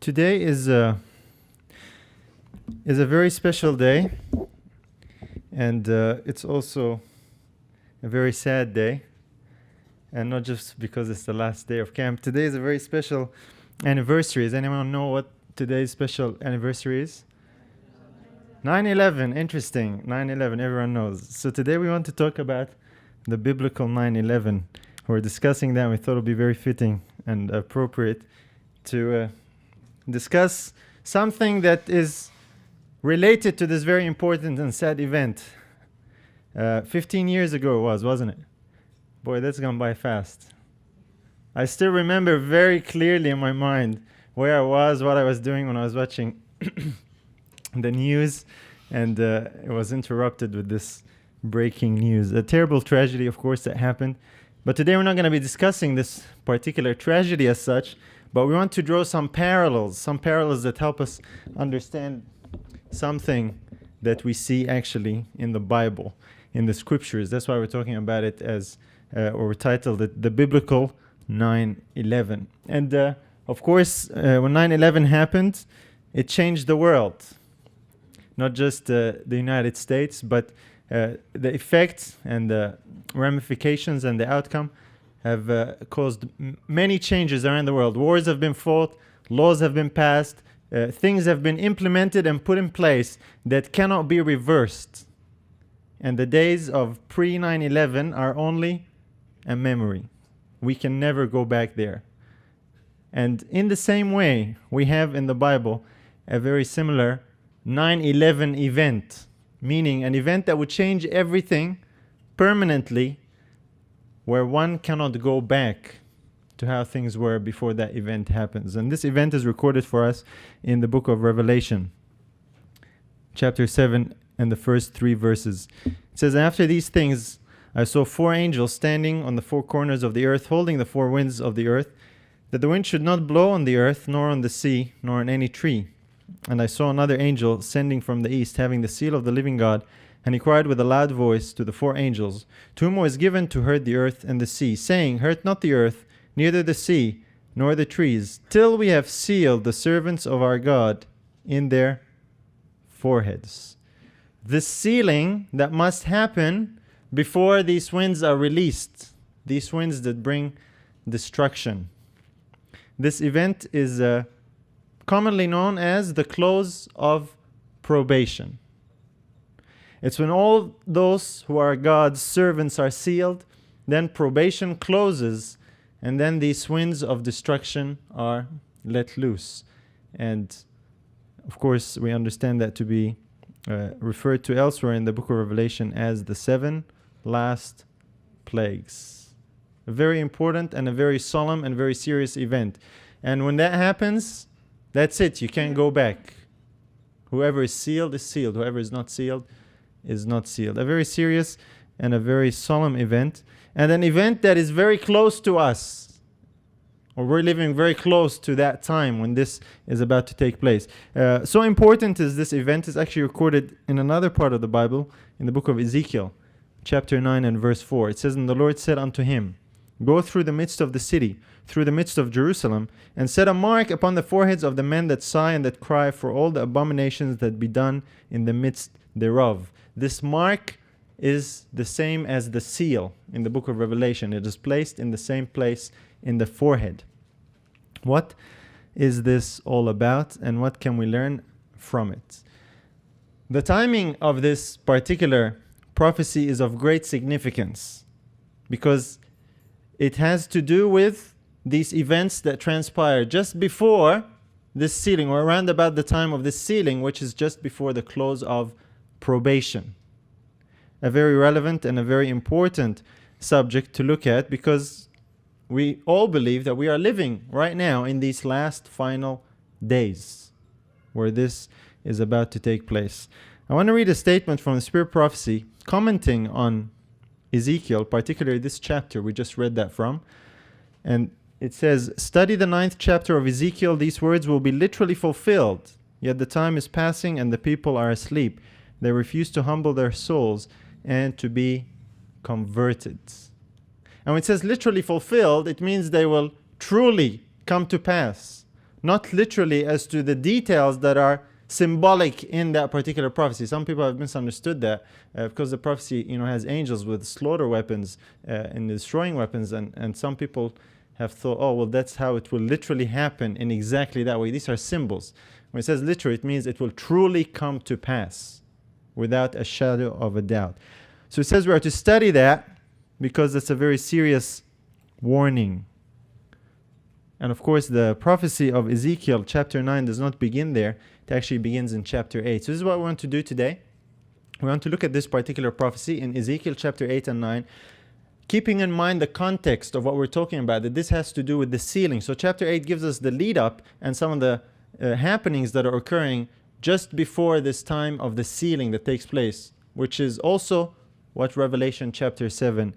Today is a very special day, and it's also a very sad day, and not just because it's the last day of camp. Today is a very special anniversary. Does anyone know what today's special anniversary is? 9/11. Interesting. 9/11. Everyone knows. So today we want to talk about the biblical 9/11. We're discussing that. We thought it would be very fitting and appropriate to discuss something that is related to this very important and sad event. 15 years ago it was, wasn't it? Boy, that's gone by fast. I still remember very clearly in my mind where I was, what I was doing when I was watching the news, and it was interrupted with this breaking news. A terrible tragedy, of course, that happened. But today we're not going to be discussing this particular tragedy as such, but we want to draw some parallels that help us understand something that we see actually in the Bible, in the scriptures. That's why we're talking about it as, or we titled it, the biblical 9/11. And of course, when 9/11 happened, it changed the world. Not just the United States, but the effects and the ramifications and the outcome have caused many changes around the world. Wars have been fought, laws have been passed, things have been implemented and put in place that cannot be reversed. And the days of pre-9/11 are only a memory. We can never go back there. And in the same way, we have in the Bible a very similar 9/11 event, meaning an event that would change everything permanently, where one cannot go back to how things were before that event happens. And this event is recorded for us in the book of Revelation, chapter 7 and the first 3 verses. It says, "After these things I saw 4 angels standing on the 4 corners of the earth, holding the 4 winds of the earth, that the wind should not blow on the earth, nor on the sea, nor on any tree. And I saw another angel ascending from the east, having the seal of the living God, and he cried with a loud voice to the 4 angels, to whom was given to hurt the earth and the sea, saying, Hurt not the earth, neither the sea, nor the trees, till we have sealed the servants of our God in their foreheads." This sealing that must happen before these winds are released, these winds that bring destruction. This event is commonly known as the Close of Probation. It's when all those who are God's servants are sealed, then probation closes, and then these winds of destruction are let loose. And of course, we understand that to be referred to elsewhere in the book of Revelation as the 7 last plagues. A very important and a very solemn and very serious event. And when that happens, that's it. You can't go back. Whoever is sealed is sealed. Whoever is not sealed is not sealed. A very serious and a very solemn event. And an event that is very close to us. Or we're living very close to that time when this is about to take place. So important is this event is actually recorded in another part of the Bible, in the book of Ezekiel, chapter 9 and verse 4. It says, "And the Lord said unto him, Go through the midst of the city, through the midst of Jerusalem, and set a mark upon the foreheads of the men that sigh and that cry for all the abominations that be done in the midst thereof." This mark is the same as the seal in the book of Revelation. It is placed in the same place in the forehead. What is this all about, and what can we learn from it? The timing of this particular prophecy is of great significance because it has to do with these events that transpire just before this sealing, or around about the time of this sealing, which is just before the close of probation. A very relevant and a very important subject to look at, because we all believe that we are living right now in these last final days where this is about to take place. I want to read a statement from the Spirit Prophecy commenting on Ezekiel, particularly this chapter we just read that from. And it says, "Study the 9th chapter of Ezekiel. These words will be literally fulfilled. Yet the time is passing and the people are asleep. They refuse to humble their souls and to be converted." And when it says literally fulfilled, it means they will truly come to pass. not literally as to the details that are symbolic in that particular prophecy. Some people have misunderstood that because the prophecy, has angels with slaughter weapons and destroying weapons, and some people have thought, oh, well, that's how it will literally happen in exactly that way. These are symbols. When it says literally, it means it will truly come to pass without a shadow of a doubt. So it says we are to study that because it's a very serious warning. And of course, the prophecy of Ezekiel chapter 9 does not begin there. It actually begins in chapter 8. So this is what we want to do today. We want to look at this particular prophecy in Ezekiel chapter 8 and 9, keeping in mind the context of what we're talking about, that this has to do with the sealing. So chapter 8 gives us the lead up and some of the happenings that are occurring just before this time of the sealing that takes place, which is also what Revelation chapter 7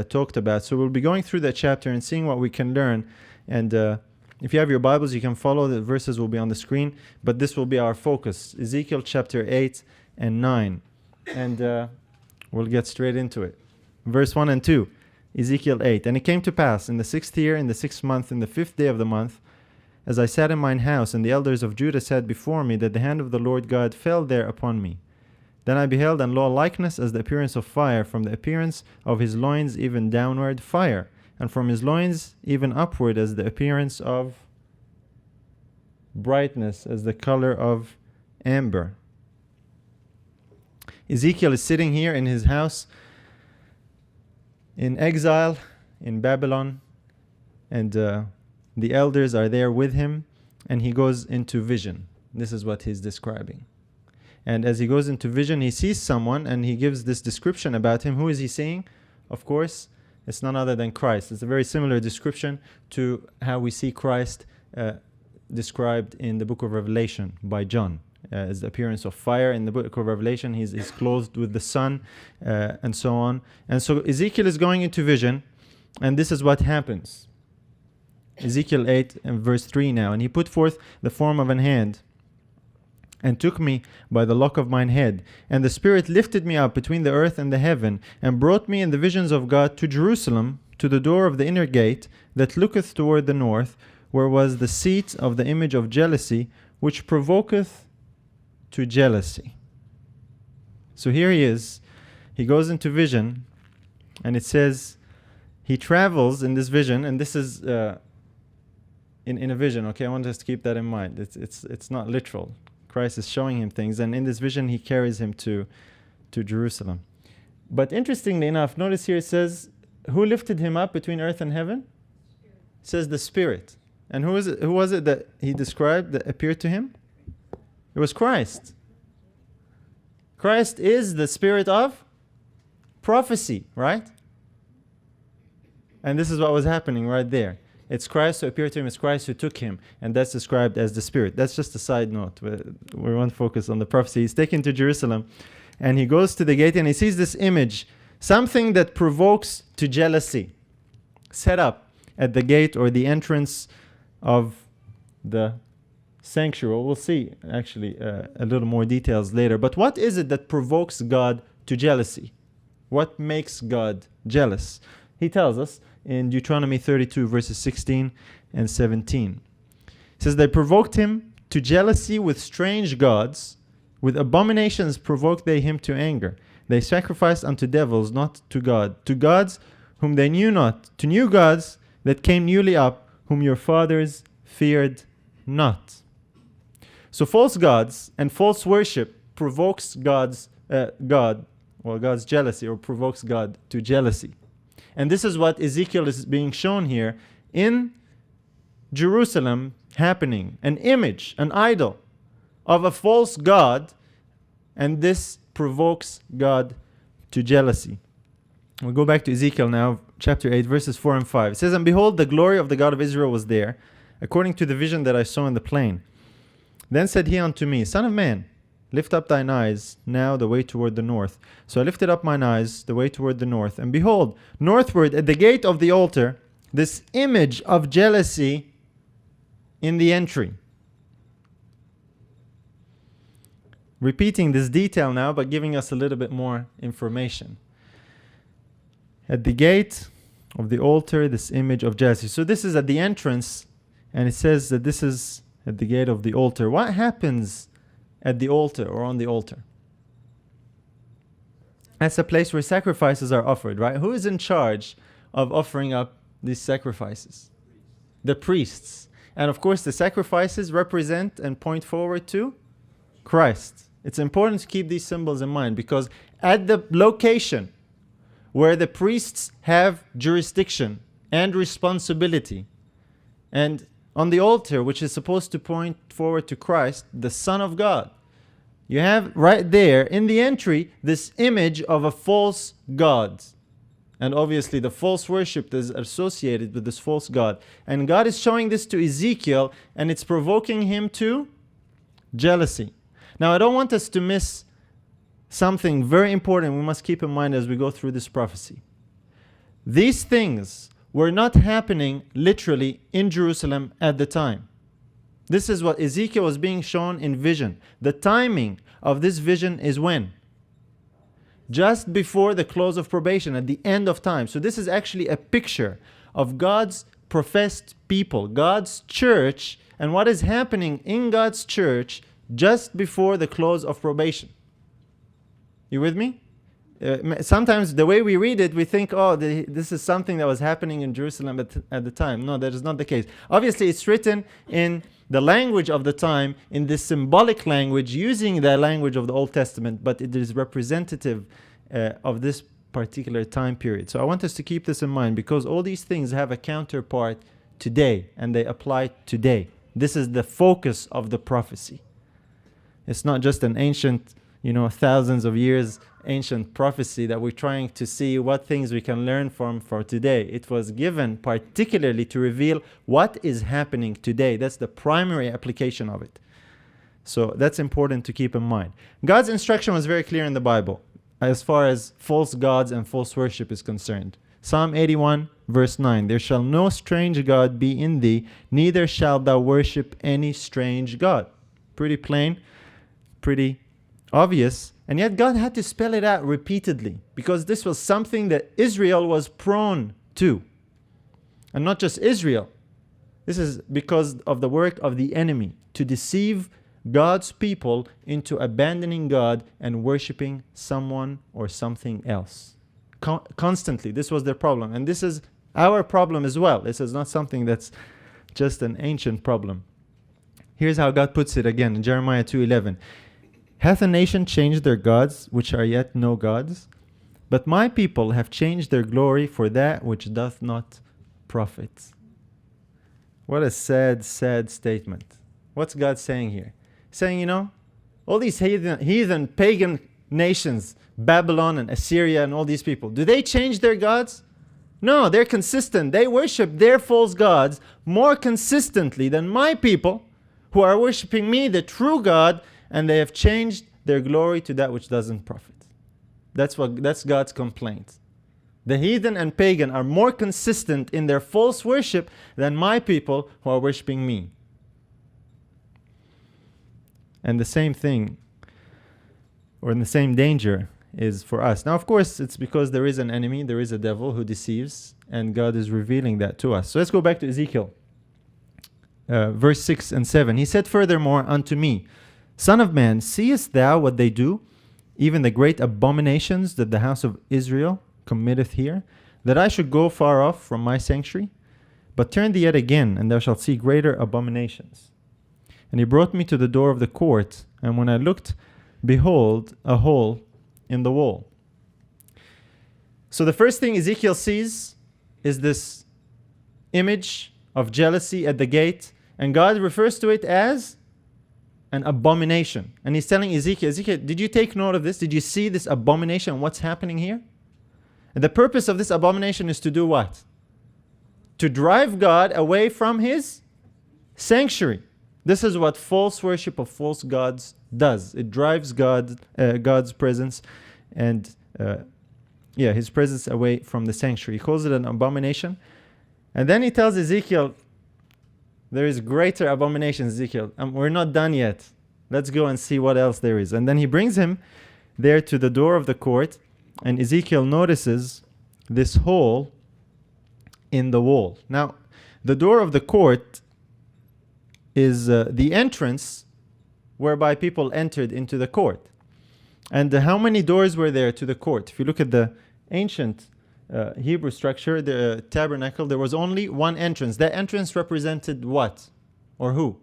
talked about. So we'll be going through that chapter and seeing what we can learn. And if you have your Bibles, you can follow. The verses will be on the screen, but this will be our focus, Ezekiel chapter 8 and 9. And we'll get straight into it. Verse 1 and 2, Ezekiel 8. And it came to pass in the 6th year, in the 6th month, in the 5th day of the month, as I sat in mine house, and the elders of Judah sat before me, that the hand of the Lord God fell there upon me. Then I beheld, and lo, likeness as the appearance of fire, from the appearance of his loins even downward, fire, and from his loins even upward as the appearance of brightness, as the color of amber. Ezekiel is sitting here in his house in exile in Babylon, and the elders are there with him, and he goes into vision. This is what he's describing. And as he goes into vision, he sees someone, and he gives this description about him. Who is he seeing? Of course, it's none other than Christ. It's a very similar description to how we see Christ described in the book of Revelation by John. As the appearance of fire in the book of Revelation, he's clothed with the sun, and so on. And so Ezekiel is going into vision, and this is what happens. Ezekiel 8 and verse 3 now. And he put forth the form of an hand, and took me by the lock of mine head. And the Spirit lifted me up between the earth and the heaven, and brought me in the visions of God to Jerusalem, to the door of the inner gate, that looketh toward the north, where was the seat of the image of jealousy, which provoketh to jealousy. So here he is. He goes into vision, and it says he travels in this vision, and this is in a vision. Okay, I want us to keep that in mind. It's not literal. Christ is showing him things, and in this vision he carries him to Jerusalem. But interestingly enough, notice here it says, who lifted him up between earth and heaven? It says the Spirit. And who was it that he described that appeared to him? It was Christ. Christ is the spirit of prophecy, right? And this is what was happening right there. It's Christ who appeared to him, it's Christ who took him, and that's described as the Spirit. That's just a side note. We won't focus on the prophecy. He's taken to Jerusalem, and he goes to the gate, and he sees this image, something that provokes to jealousy, set up at the gate or the entrance of the sanctuary. We'll see, actually, a little more details later. But what is it that provokes God to jealousy? What makes God jealous? He tells us in Deuteronomy 32, verses 16 and 17. It says, they provoked him to jealousy with strange gods. With abominations provoked they him to anger. They sacrificed unto devils, not to God. To gods whom they knew not. To new gods that came newly up, whom your fathers feared not. So false gods and false worship provokes God's jealousy, or provokes God to jealousy. And this is what Ezekiel is being shown here in Jerusalem happening. An image, an idol of a false god, and this provokes God to jealousy. We'll go back to Ezekiel now, chapter 8, verses 4 and 5. It says, and behold, the glory of the God of Israel was there, according to the vision that I saw in the plain. Then said he unto me, Son of man, lift up thine eyes now the way toward the north. So I lifted up mine eyes the way toward the north. And behold, northward at the gate of the altar, this image of jealousy in the entry. Repeating this detail now, but giving us a little bit more information. At the gate of the altar, this image of jealousy. So this is at the entrance, and it says that this is at the gate of the altar. What happens at the altar or on the altar? That's a place where sacrifices are offered, right? Who is in charge of offering up these sacrifices? The priests. And of course, the sacrifices represent and point forward to Christ. It's important to keep these symbols in mind, because at the location where the priests have jurisdiction and responsibility, and on the altar, which is supposed to point forward to Christ, the Son of God, you have right there in the entry this image of a false god. And obviously the false worship is associated with this false god. And God is showing this to Ezekiel, and it's provoking him to jealousy. Now, I don't want us to miss something very important we must keep in mind as we go through this prophecy. These things were not happening literally in Jerusalem at the time. This is what Ezekiel was being shown in vision. The timing of this vision is when? Just before the close of probation, at the end of time. So this is actually a picture of God's professed people, God's church, and what is happening in God's church just before the close of probation. You with me? Sometimes the way we read it, we think, oh, this is something that was happening in Jerusalem at the time. No, that is not the case. Obviously, it's written in the language of the time, in this symbolic language, using the language of the Old Testament, but it is representative of this particular time period. So I want us to keep this in mind, because all these things have a counterpart today, and they apply today. This is the focus of the prophecy. It's not just an ancient, thousands of years ancient prophecy that we're trying to see what things we can learn from for today. It was given particularly to reveal what is happening today. That's the primary application of it. So that's important to keep in mind. God's instruction was very clear in the Bible as far as false gods and false worship is concerned. Psalm 81 verse 9, there shall no strange god be in thee, neither shalt thou worship any strange god. Pretty plain, pretty obvious. And yet God had to spell it out repeatedly, because this was something that Israel was prone to. And not just Israel. This is because of the work of the enemy to deceive God's people into abandoning God and worshiping someone or something else. Constantly. This was their problem. And this is our problem as well. This is not something that's just an ancient problem. Here's how God puts it again in Jeremiah 2:11. Hath a nation changed their gods, which are yet no gods? But my people have changed their glory for that which doth not profit. What a sad, sad statement. What's God saying here? Saying, all these heathen pagan nations, Babylon and Assyria and all these people, do they change their gods? No, they're consistent. They worship their false gods more consistently than my people, who are worshiping me, the true God, and they have changed their glory to that which doesn't profit. That's God's complaint. The heathen and pagan are more consistent in their false worship than my people who are worshiping me. And the same thing, or in the same danger, is for us. Now, of course, it's because there is an enemy, there is a devil who deceives, and God is revealing that to us. So let's go back to Ezekiel, verse 6 and 7. He said furthermore unto me, Son of man, seest thou what they do, even the great abominations that the house of Israel committeth here, that I should go far off from my sanctuary? But turn thee yet again, and thou shalt see greater abominations. And he brought me to the door of the court, and when I looked, behold, a hole in the wall. So the first thing Ezekiel sees is this image of jealousy at the gate, and God refers to it as an abomination. And he's telling Ezekiel, did you take note of this? Did you see this abomination? What's happening here? And the purpose of this abomination is to do what? To drive God away from his sanctuary. This is what false worship of false gods does. It drives God's presence and his presence away from the sanctuary. He calls it an abomination. And then he tells Ezekiel, there is greater abomination, Ezekiel. We're not done yet. Let's go and see what else there is. And then he brings him there to the door of the court, and Ezekiel notices this hole in the wall. Now, the door of the court is the entrance whereby people entered into the court. And how many doors were there to the court? If you look at the ancient Hebrew structure, the tabernacle, there was only one entrance. That entrance represented what? Or who?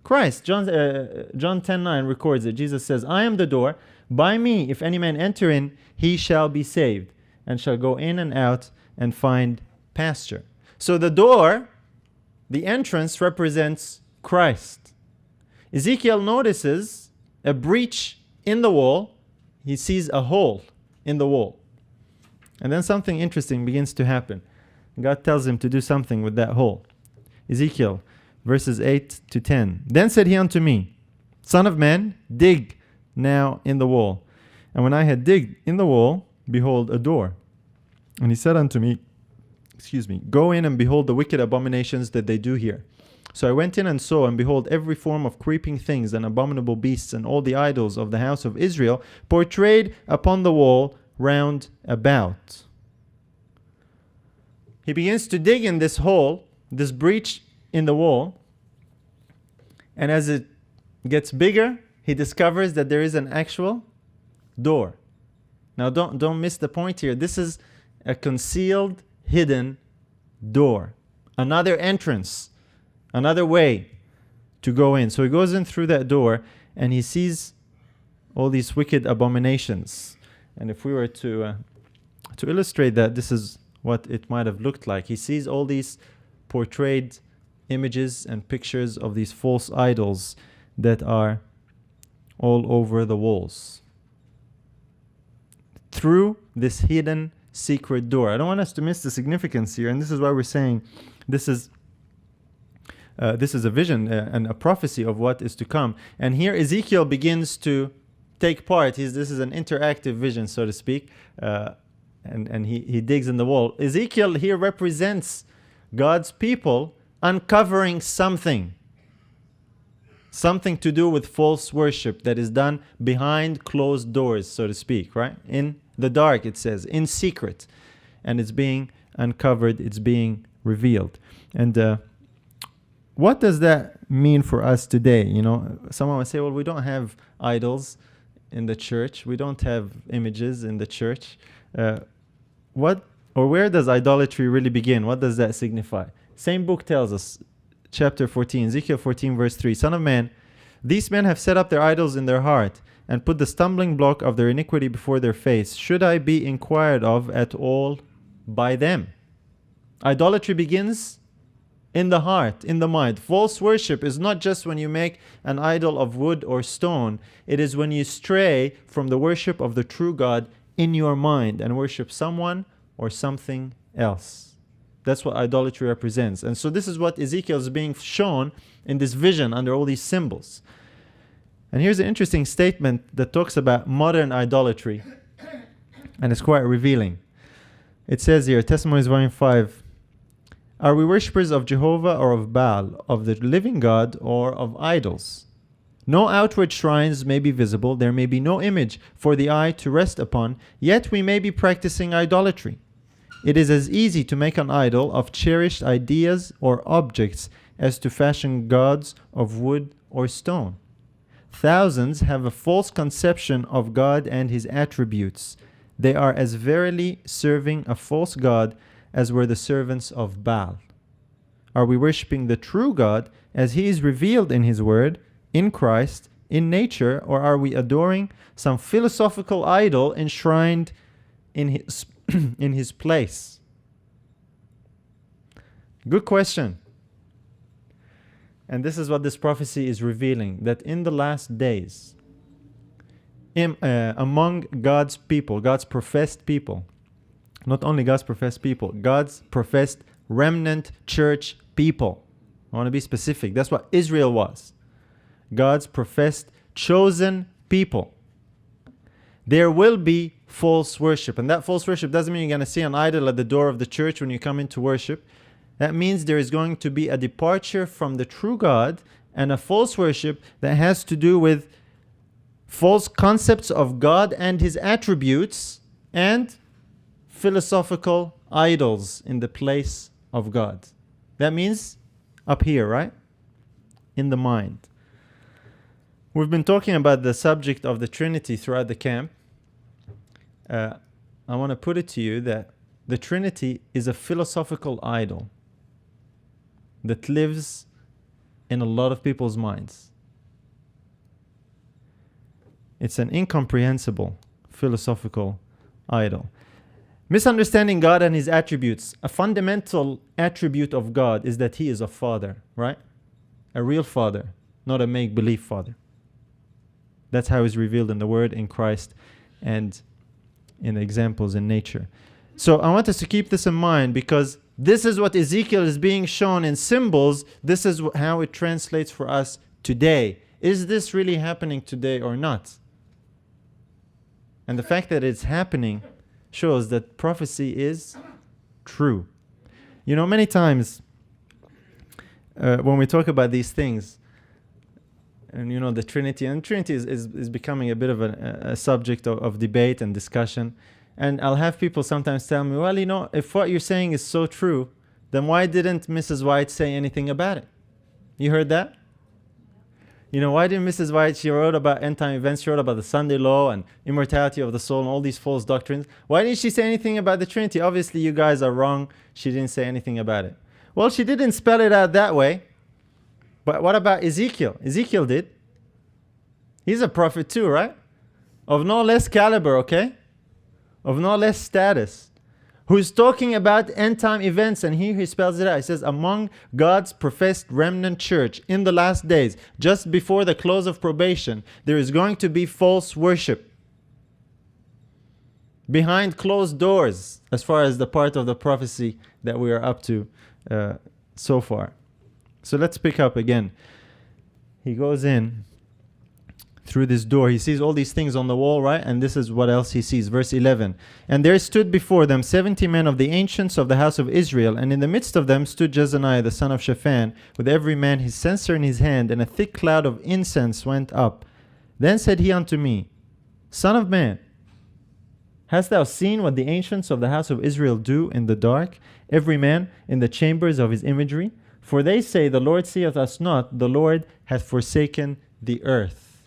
Christ. John 10:9 records it. Jesus says, I am the door. By me, if any man enter in, he shall be saved, and shall go in and out and find pasture. So the door, the entrance, represents Christ. Ezekiel notices a breach in the wall. He sees a hole in the wall. And then something interesting begins to happen. God tells him to do something with that hole. Ezekiel, verses 8 to 10. Then said he unto me, Son of man, dig now in the wall. And when I had digged in the wall, behold, a door. And he said unto me, Go in and behold the wicked abominations that they do here. So I went in and saw, and behold, every form of creeping things and abominable beasts, and all the idols of the house of Israel, portrayed upon the wall round about. He begins to dig in this hole, this breach in the wall, and as it gets bigger, he discovers that there is an actual door. Now don't miss the point here. This is a concealed, hidden door. Another entrance, another way to go in. So he goes in through that door and he sees all these wicked abominations. And if we were to illustrate that, this is what it might have looked like. He sees all these portrayed images and pictures of these false idols that are all over the walls. Through this hidden secret door. I don't want us to miss the significance here, and this is why we're saying this is a vision and a prophecy of what is to come. And here Ezekiel begins to take part. This is an interactive vision, so to speak, and he digs in the wall. Ezekiel here represents God's people uncovering something to do with false worship that is done behind closed doors, so to speak, right? In the dark, it says, in secret. And it's being uncovered, it's being revealed. And what does that mean for us today? You know, someone would say, well, we don't have idols in the church. We don't have images in the church. Where does idolatry really begin? What does that signify? Same book tells us, chapter 14, Ezekiel 14, verse 3, Son of man, these men have set up their idols in their heart and put the stumbling block of their iniquity before their face. Should I be inquired of at all by them? Idolatry begins in the heart, in the mind. False worship is not just when you make an idol of wood or stone. It is when you stray from the worship of the true God in your mind and worship someone or something else. That's what idolatry represents. And so this is what Ezekiel is being shown in this vision under all these symbols. And here's an interesting statement that talks about modern idolatry. And it's quite revealing. It says here, Testimonies Volume 5, Are we worshippers of Jehovah or of Baal, of the living God or of idols? No outward shrines may be visible, there may be no image for the eye to rest upon, yet we may be practicing idolatry. It is as easy to make an idol of cherished ideas or objects as to fashion gods of wood or stone. Thousands have a false conception of God and his attributes. They are as verily serving a false God as were the servants of Baal. Are we worshiping the true God as he is revealed in his word, in Christ, in nature, or are we adoring some philosophical idol enshrined in his place? Good question. And this is what this prophecy is revealing, that in the last days, among God's people, God's professed people, not only God's professed people, God's professed remnant church people. I want to be specific. That's what Israel was. God's professed chosen people. There will be false worship. And that false worship doesn't mean you're going to see an idol at the door of the church when you come into worship. That means there is going to be a departure from the true God and a false worship that has to do with false concepts of God and his attributes and philosophical idols in the place of God. That means up here, right? in the mind. We've been talking about the subject of the Trinity throughout the camp. I want to put it to you that the Trinity is a philosophical idol that lives in a lot of people's minds. It's an incomprehensible philosophical idol. Misunderstanding God and His attributes. A fundamental attribute of God is that He is a father, right? A real father, not a make-believe father. That's how He's revealed in the Word, in Christ, and in examples in nature. So I want us to keep this in mind, because this is what Ezekiel is being shown in symbols. This is how it translates for us today. Is this really happening today or not? And the fact that it's happening shows that prophecy is true. You know, many times when we talk about these things, and you know, the Trinity, and Trinity is becoming a bit of a subject of debate and discussion. And I'll have people sometimes tell me, well, you know, if what you're saying is so true, then why didn't Mrs. White say anything about it? You heard that? You know, why didn't Mrs. White, she wrote about end time events, she wrote about the Sunday law and immortality of the soul and all these false doctrines. Why didn't she say anything about the Trinity? Obviously, you guys are wrong. She didn't say anything about it. Well, she didn't spell it out that way. But what about Ezekiel? Ezekiel did. He's a prophet too, right? Of no less caliber, okay? Of no less status. Who's talking about end time events, and here he spells it out. He says, among God's professed remnant church in the last days, just before the close of probation, there is going to be false worship. Behind closed doors, as far as the part of the prophecy that we are up to so far. So let's pick up again. He goes in through this door. He sees all these things on the wall, right? And this is what else he sees. Verse 11. And there stood before them 70 men of the ancients of the house of Israel, and in the midst of them stood Jezaniah the son of Shaphan, with every man his censer in his hand, and a thick cloud of incense went up. Then said he unto me, Son of man, hast thou seen what the ancients of the house of Israel do in the dark, every man in the chambers of his imagery? For they say, the Lord seeth us not, the Lord hath forsaken the earth.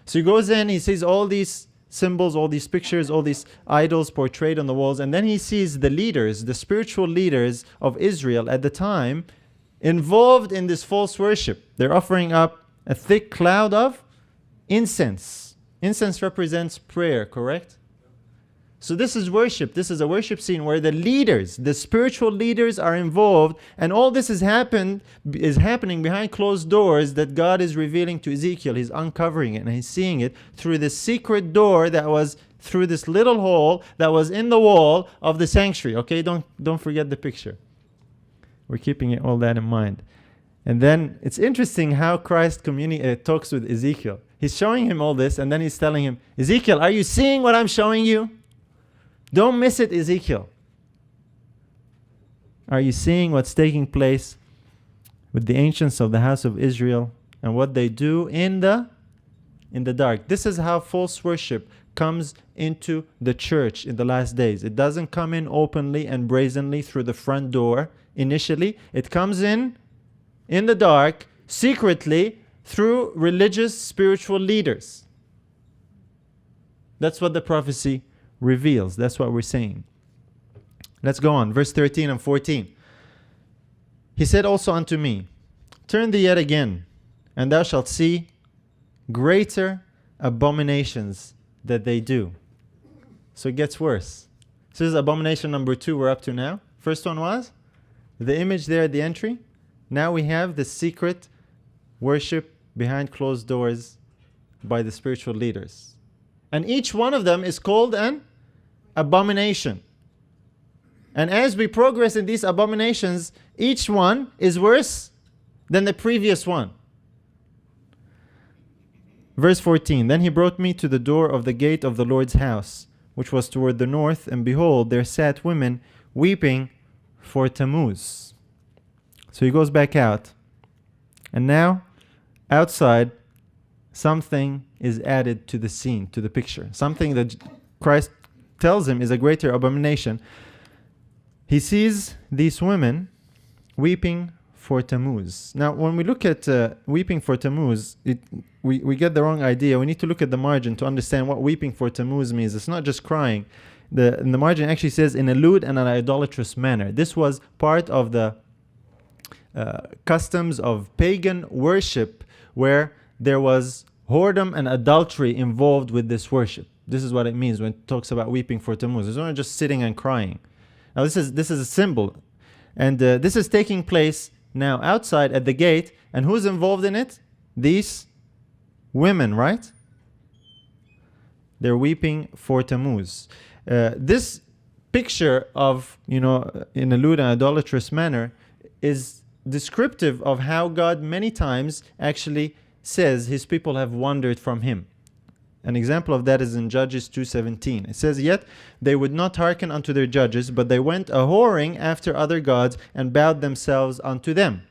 So he goes in, he sees all these symbols, all these pictures, all these idols portrayed on the walls, and then he sees the leaders, the spiritual leaders of Israel at the time, involved in this false worship. They're offering up a thick cloud of incense. Incense represents prayer, correct? So this is worship. This is a worship scene where the leaders, the spiritual leaders, are involved, and all this is happening behind closed doors that God is revealing to Ezekiel. He's uncovering it, and he's seeing it through the secret door that was through this little hole that was in the wall of the sanctuary. Okay, don't forget the picture. We're keeping all that in mind. And then it's interesting how Christ talks with Ezekiel. He's showing him all this, and then he's telling him, Ezekiel, are you seeing what I'm showing you? Don't miss it, Ezekiel. Are you seeing what's taking place with the ancients of the house of Israel and what they do in the dark? This is how false worship comes into the church in the last days. It doesn't come in openly and brazenly through the front door initially. It comes in the dark, secretly, through religious spiritual leaders. That's what the prophecy reveals. That's what we're saying. Let's go on. Verse 13 and 14. He said also unto me, Turn thee yet again, and thou shalt see greater abominations that they do. So it gets worse. This is abomination number 2 we're up to now. First one was the image there at the entry. Now we have the secret worship behind closed doors by the spiritual leaders. And each one of them is called an abomination. And as we progress in these abominations, each one is worse than the previous one. Verse 14, Then he brought me to the door of the gate of the Lord's house, which was toward the north, and behold, there sat women weeping for Tammuz. So he goes back out. And now, outside, something is added to the scene, to the picture. Something that Christ tells him is a greater abomination. He sees these women weeping for Tammuz. Now, when we look at weeping for Tammuz, we get the wrong idea. We need to look at the margin to understand what weeping for Tammuz means. It's not just crying. In the margin actually says in a lewd and an idolatrous manner. This was part of the customs of pagan worship where there was whoredom and adultery involved with this worship. This is what it means when it talks about weeping for Tammuz. It's not just sitting and crying. Now this is a symbol. And this is taking place now outside at the gate. And who's involved in it? These women, right? They're weeping for Tammuz. This picture of, in a lewd and idolatrous manner is descriptive of how God many times actually says his people have wandered from him. An example of that is in Judges 2:17. It says, "Yet they would not hearken unto their judges, but they went a-whoring after other gods and bowed themselves unto them."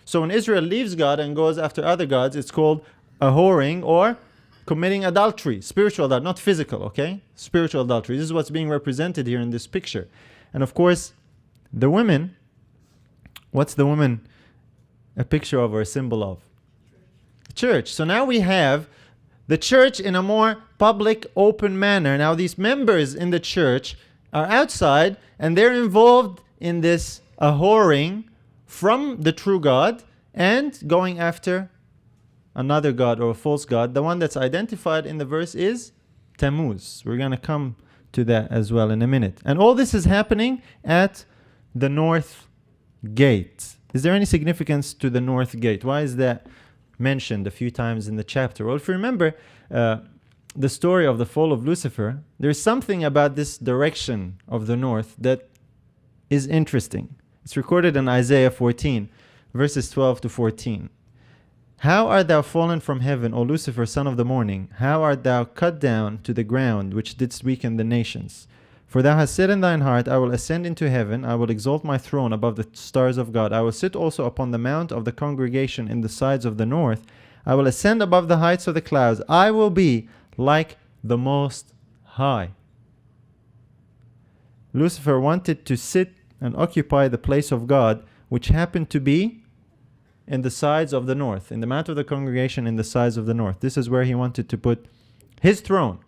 So when Israel leaves God and goes after other gods, it's called a-whoring or committing adultery, spiritual adultery, not physical, okay? Spiritual adultery. This is what's being represented here in this picture. And of course, the women, what's the woman a picture of or a symbol of? The church. So now we have the church in a more public, open manner. Now these members in the church are outside and they're involved in this a-whoring from the true God and going after another god or a false god. The one that's identified in the verse is Tammuz. We're going to come to that as well in a minute. And all this is happening at the north gate. Is there any significance to the north gate? Why is that mentioned a few times in the chapter? Well, if you remember the story of the fall of Lucifer, there's something about this direction of the north that is interesting. It's recorded in Isaiah 14, verses 12 to 14. "How art thou fallen from heaven, O Lucifer, son of the morning? How art thou cut down to the ground, which didst weaken the nations? For thou hast said in thine heart, I will ascend into heaven, I will exalt my throne above the stars of God. I will sit also upon the mount of the congregation in the sides of the north. I will ascend above the heights of the clouds. I will be like the Most High." Lucifer wanted to sit and occupy the place of God, which happened to be in the sides of the north, in the mount of the congregation in the sides of the north. This is where he wanted to put his throne.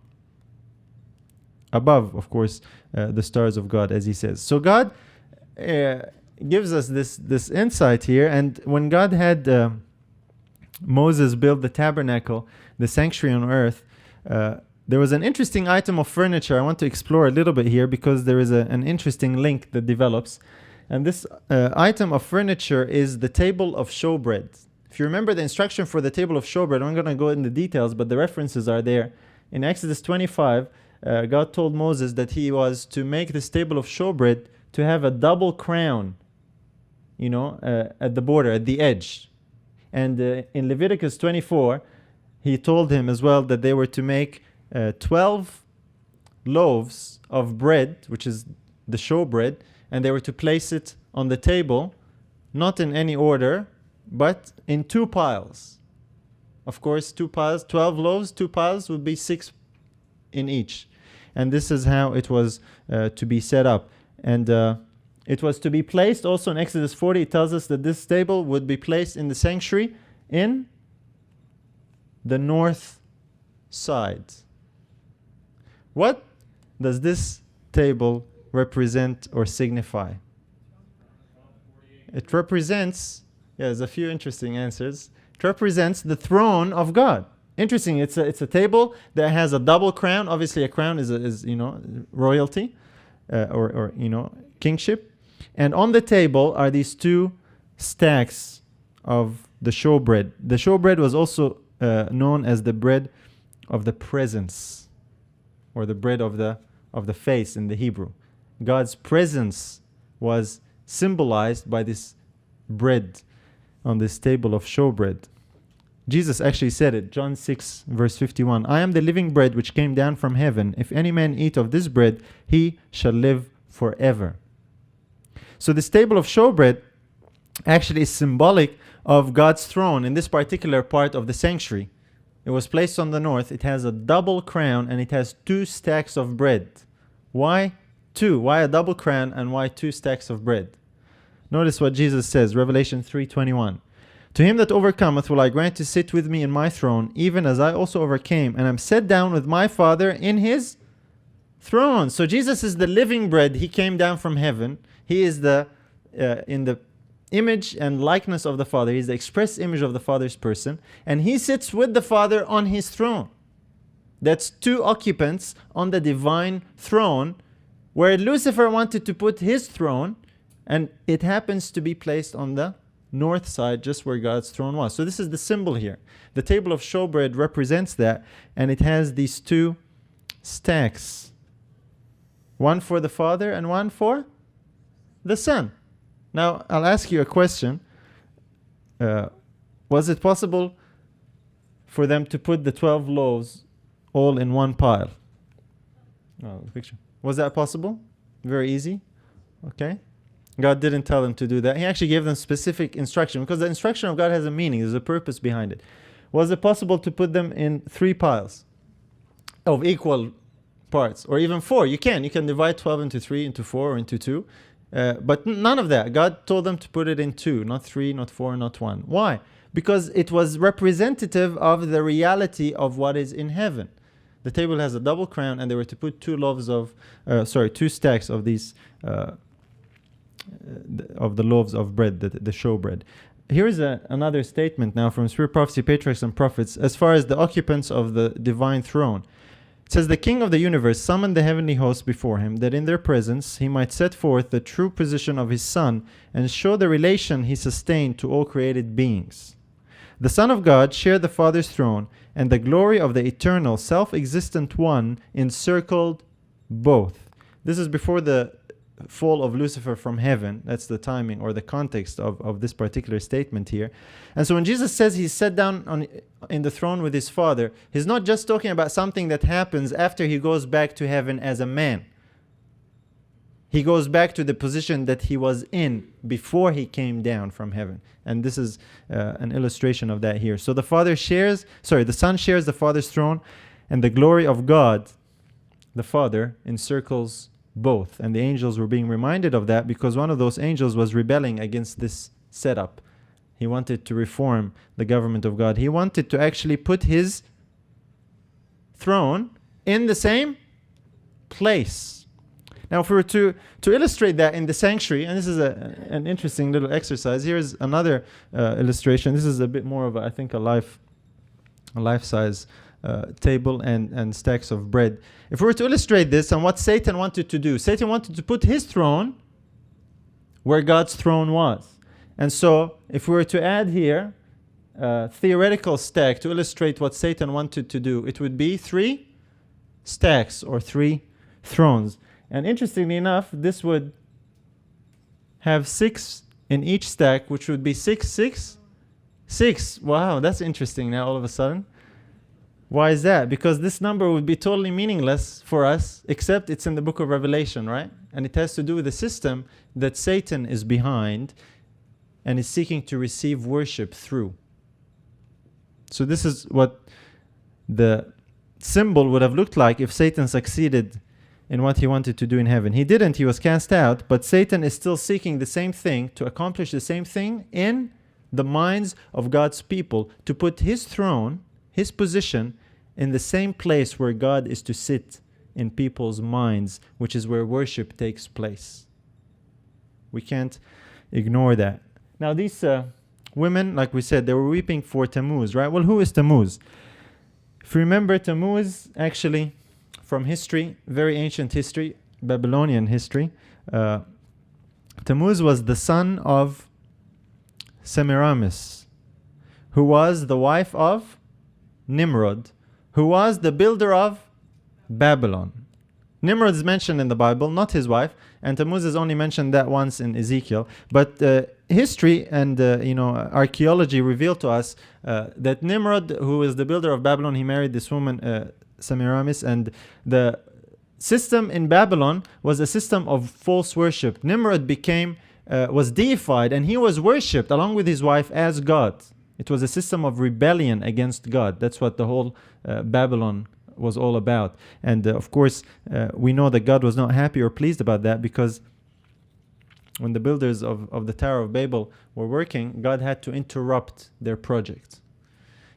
Above, of course, the stars of God, as he says. So God gives us this insight here. And when God had Moses build the tabernacle, the sanctuary on earth, there was an interesting item of furniture I want to explore a little bit here because there is an interesting link that develops. And this item of furniture is the Table of Showbread. If you remember the instruction for the Table of Showbread, I'm going to go into details, but the references are there. In Exodus 25, God told Moses that he was to make this Table of Showbread to have a double crown, at the border, at the edge. And in Leviticus 24, he told him as well that they were to make 12 loaves of bread, which is the showbread, and they were to place it on the table, not in any order, but in two piles. Of course, 2 piles, 12 loaves, 2 piles would be 6 in each. And this is how it was to be set up. And it was to be placed also in Exodus 40. It tells us that this table would be placed in the sanctuary in the north side. What does this table represent or signify? It represents, there's a few interesting answers. It represents the throne of God. Interesting, it's a table that has a double crown. Obviously, a crown is royalty or kingship. And on the table are these 2 stacks of the showbread. The showbread was also known as the bread of the presence, or the bread of the face in the Hebrew. God's presence was symbolized by this bread on this table of showbread. Jesus actually said it, John 6, verse 51. "I am the living bread which came down from heaven. If any man eat of this bread, he shall live forever." So this table of showbread actually is symbolic of God's throne in this particular part of the sanctuary. It was placed on the north. It has a double crown and it has 2 stacks of bread. Why 2? Why a double crown and why 2 stacks of bread? Notice what Jesus says, Revelation 3:21. To him that overcometh will I grant to sit with me in my throne, even as I also overcame, and am set down with my Father in his throne. So Jesus is the living bread. He came down from heaven. He is the in the image and likeness of the Father. He's the express image of the Father's person. And he sits with the Father on his throne. That's two occupants on the divine throne, where Lucifer wanted to put his throne, and it happens to be placed on the north side, just where God's throne was. So this is the symbol here. The table of showbread represents that, and it has these two stacks. One for the Father and one for the Son. Now, I'll ask you a question. Was it possible for them to put the 12 loaves all in one pile? Oh, the picture. Was that possible? Very easy. Okay. God didn't tell them to do that. He actually gave them specific instruction, because the instruction of God has a meaning. There's a purpose behind it. Was it possible to put them in 3 piles of equal parts, or even 4? You can divide 12 into 3, into 4, or into 2. But none of that. God told them to put it in 2, not 3, not 4, not 1. Why? Because it was representative of the reality of what is in heaven. The table has a double crown, and they were to put 2 stacks of these of the loaves of bread, the showbread. Here is another statement now from Spirit Prophecy, Patriarchs and Prophets, as far as the occupants of the divine throne. It says, the King of the universe summoned the heavenly hosts before him, that in their presence he might set forth the true position of his Son and show the relation he sustained to all created beings. The Son of God shared the Father's throne, and the glory of the eternal, self-existent one encircled both. This is before the fall of Lucifer from heaven. That's the timing or the context of this particular statement here. And so when Jesus says he's set down in the throne with his Father, he's not just talking about something that happens after he goes back to heaven as a man. He goes back to the position that he was in before he came down from heaven. And this is an illustration of that here. So the Son shares the Father's throne, and the glory of God, the Father, encircles both. And the angels were being reminded of that, because one of those angels was rebelling against this setup. He wanted to reform the government of God. He wanted to actually put his throne in the same place. Now, if we were to illustrate that in the sanctuary, and this is an interesting little exercise. Here's another illustration. This is a bit more of, I think, a life-size table and stacks of bread. If we were to illustrate this and what Satan wanted to do, Satan wanted to put his throne where God's throne was. And so if we were to add here a theoretical stack to illustrate what Satan wanted to do, it would be 3 stacks or 3 thrones. And interestingly enough, this would have 6 in each stack, which would be 6, 6, 6. Wow, that's interesting now all of a sudden. Why is that? Because this number would be totally meaningless for us, except it's in the book of Revelation, right? And it has to do with the system that Satan is behind and is seeking to receive worship through. So this is what the symbol would have looked like if Satan succeeded in what he wanted to do in heaven. He didn't. He was cast out, but Satan is still seeking the same thing, to accomplish the same thing in the minds of God's people, to put his throne, his position, in the same place where God is to sit in people's minds, which is where worship takes place. We can't ignore that. Now these women, like we said, they were weeping for Tammuz, right? Well, who is Tammuz? If you remember, Tammuz, actually, from history, very ancient history, Babylonian history, Tammuz was the son of Semiramis, who was the wife of Nimrod, who was the builder of Babylon. Nimrod is mentioned in the Bible, not his wife, and Tammuz is only mentioned that once in Ezekiel. But history and archaeology reveal to us that Nimrod, who is the builder of Babylon, he married this woman, Semiramis, and the system in Babylon was a system of false worship. Nimrod was deified, and he was worshipped along with his wife as God. It was a system of rebellion against God. That's what the whole Babylon was all about. And of course, we know that God was not happy or pleased about that, because when the builders of the Tower of Babel were working, God had to interrupt their project.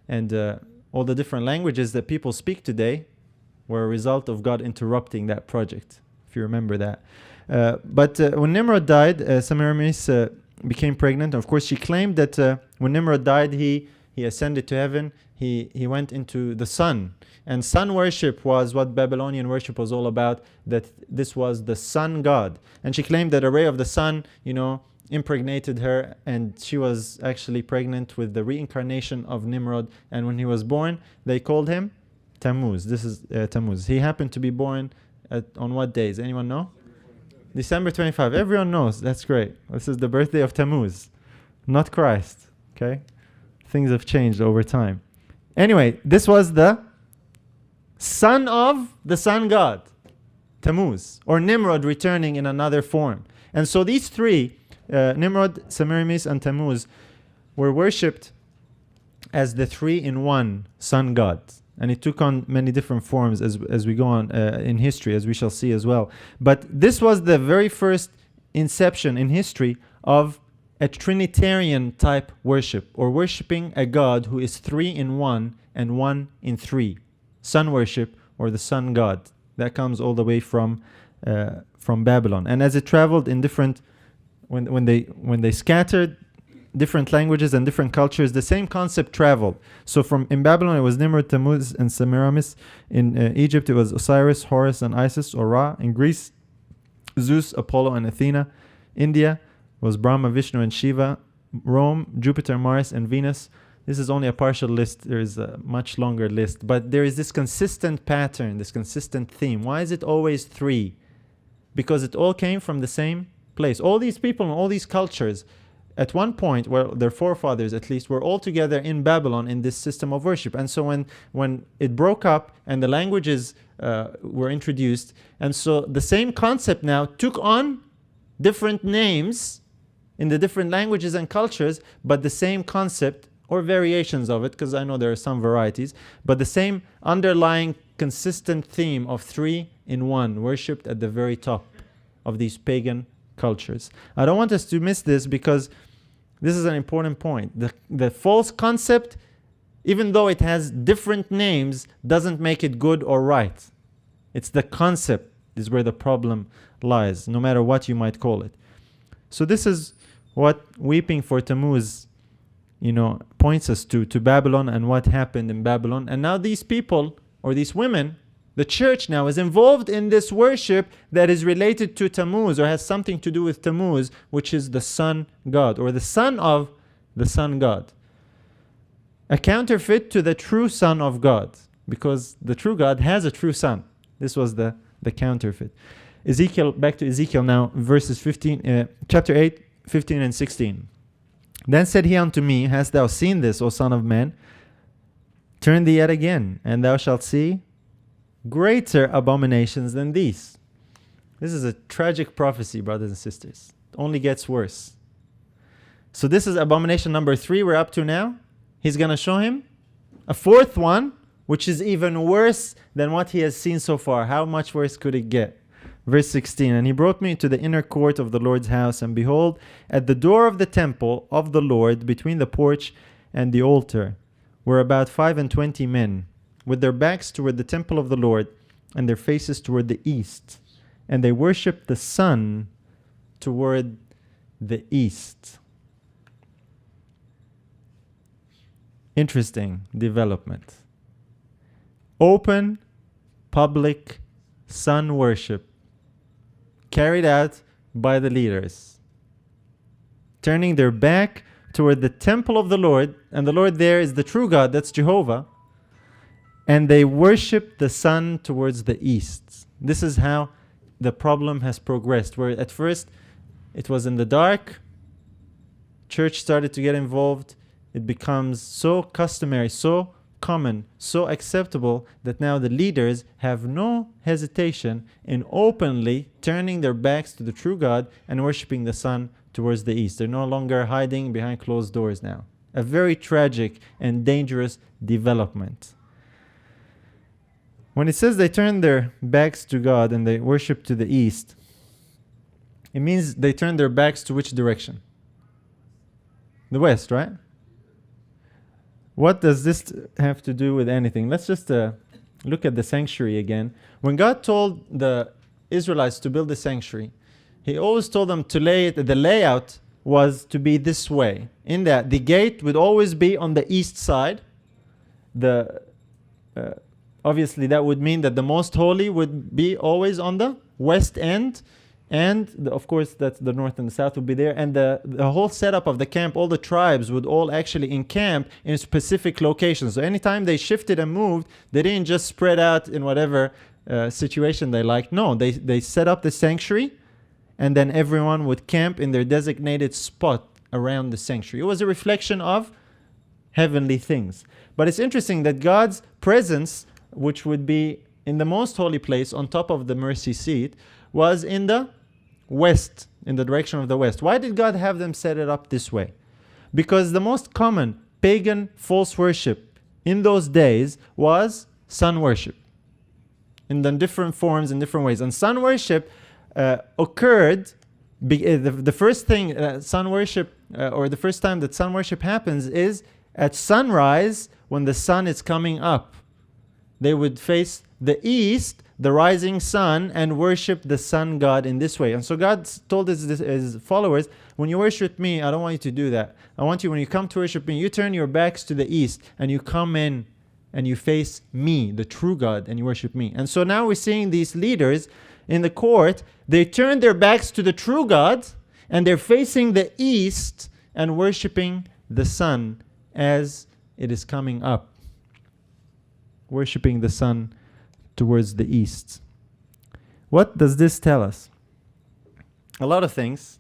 And all the different languages that people speak today were a result of God interrupting that project, if you remember that. But when Nimrod died, Semiramis became pregnant. Of course, she claimed that when Nimrod died, he ascended to heaven. He went into the sun. And sun worship was what Babylonian worship was all about, that this was the sun god. And she claimed that a ray of the sun, impregnated her, and she was actually pregnant with the reincarnation of Nimrod. And when he was born, they called him Tammuz. This is Tammuz. He happened to be born on what days? Anyone know? December 25. Everyone knows. That's great. This is the birthday of Tammuz, not Christ. Okay? Things have changed over time. Anyway, this was the son of the sun god, Tammuz, or Nimrod returning in another form. And so these three, Nimrod, Semiramis, and Tammuz, were worshipped as the three-in-one sun god. And it took on many different forms as we go on in history, as we shall see as well. But this was the very first inception in history of a Trinitarian type worship, or worshipping a God who is three in one and one in three. Sun worship, or the sun god. That comes all the way from Babylon. And as it traveled in different, when they scattered different languages and different cultures, the same concept traveled. So in Babylon it was Nimrod, Tammuz, and Semiramis. In Egypt it was Osiris, Horus, and Isis, or Ra. In Greece, Zeus, Apollo, and Athena. India was Brahma, Vishnu, and Shiva. Rome, Jupiter, Mars, and Venus. This is only a partial list. There is a much longer list. But there is this consistent pattern, this consistent theme. Why is it always three? Because it all came from the same place. All these people and all these cultures, at one point, where their forefathers at least, were all together in Babylon in this system of worship. And so when it broke up and the languages were introduced, and so the same concept now took on different names in the different languages and cultures, but the same concept, or variations of it, because I know there are some varieties, but the same underlying consistent theme of three in one, worshipped at the very top of these pagan cultures. I don't want us to miss this, because this is an important point. The false concept, even though it has different names, doesn't make it good or right. It's the concept is where the problem lies, no matter what you might call it. So this is what weeping for Tammuz points us to Babylon and what happened in Babylon. And now these people, or these women, the church now is involved in this worship that is related to Tammuz, or has something to do with Tammuz, which is the sun god, or the son of the sun god. A counterfeit to the true son of God, because the true God has a true son. This was the counterfeit. Ezekiel, back to Ezekiel now, verses 15, chapter 8, 15 and 16. Then said he unto me, hast thou seen this, O son of man? Turn thee yet again, and thou shalt see greater abominations than these. This is a tragic prophecy, brothers and sisters. It only gets worse. So this is abomination number 3 we're up to now. He's going to show him a fourth one, which is even worse than what he has seen so far. How much worse could it get? Verse 16, and he brought me into the inner court of the Lord's house, and behold, at the door of the temple of the Lord, between the porch and the altar, were about 25 men, with their backs toward the temple of the Lord, and their faces toward the east. And they worshipped the sun toward the east. Interesting development. Open, public sun worship carried out by the leaders, turning their back toward the temple of the Lord, and the Lord there is the true God, that's Jehovah, and they worship the sun towards the east. This is how the problem has progressed, where at first it was in the dark, church started to get involved, it becomes so customary, so common, so acceptable, that now the leaders have no hesitation in openly turning their backs to the true God and worshiping the sun towards the east. They're no longer hiding behind closed doors now. A very tragic and dangerous development. When it says they turn their backs to God and they worship to the east, It means they turn their backs to which direction? The west, right? What does this have to do with anything? Let's just look at the sanctuary again. When God told the Israelites to build the sanctuary, He always told them to the layout was to be this way. In that, the gate would always be on the east side. Obviously, that would mean that the most holy would be always on the west end. And of course, that's the north and the south would be there. And the whole setup of the camp, all the tribes would all actually encamp in specific locations. So anytime they shifted and moved, they didn't just spread out in whatever situation they liked. No, they set up the sanctuary, and then everyone would camp in their designated spot around the sanctuary. It was a reflection of heavenly things. But it's interesting that God's presence, which would be in the most holy place on top of the mercy seat, was in the west, in the direction of the west. Why did God have them set it up this way? Because the most common pagan false worship in those days was sun worship, in the different forms, in different ways. And sun worship occurred, the first thing sun worship, or the first time that sun worship happens is at sunrise when the sun is coming up. They would face the east, the rising sun, and worship the sun god in this way. And so God told his followers, when you worship me, I don't want you to do that. I want you, when you come to worship me, you turn your backs to the east and you come in and you face me, the true God, and you worship me. And so now we're seeing these leaders in the court, they turn their backs to the true God and they're facing the east and worshiping the sun as it is coming up. Worshipping the sun towards the east. What does this tell us? A lot of things.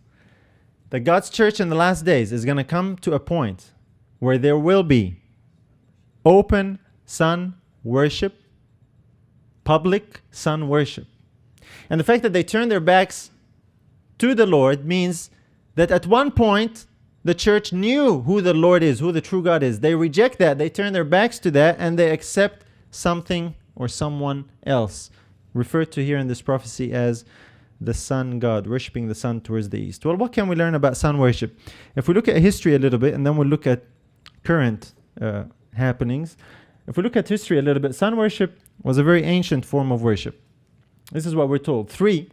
That God's church in the last days is going to come to a point where there will be open sun worship, public sun worship. And the fact that they turn their backs to the Lord means that at one point the church knew who the Lord is, who the true God is. They reject that, they turn their backs to that, and they accept something or someone else, referred to here in this prophecy as the sun god, worshipping the sun towards the east. Well, what can we learn about sun worship? If we look at history a little bit, and then we'll look at current happenings. If we look at history a little bit, sun worship was a very ancient form of worship. This is what we're told. 3,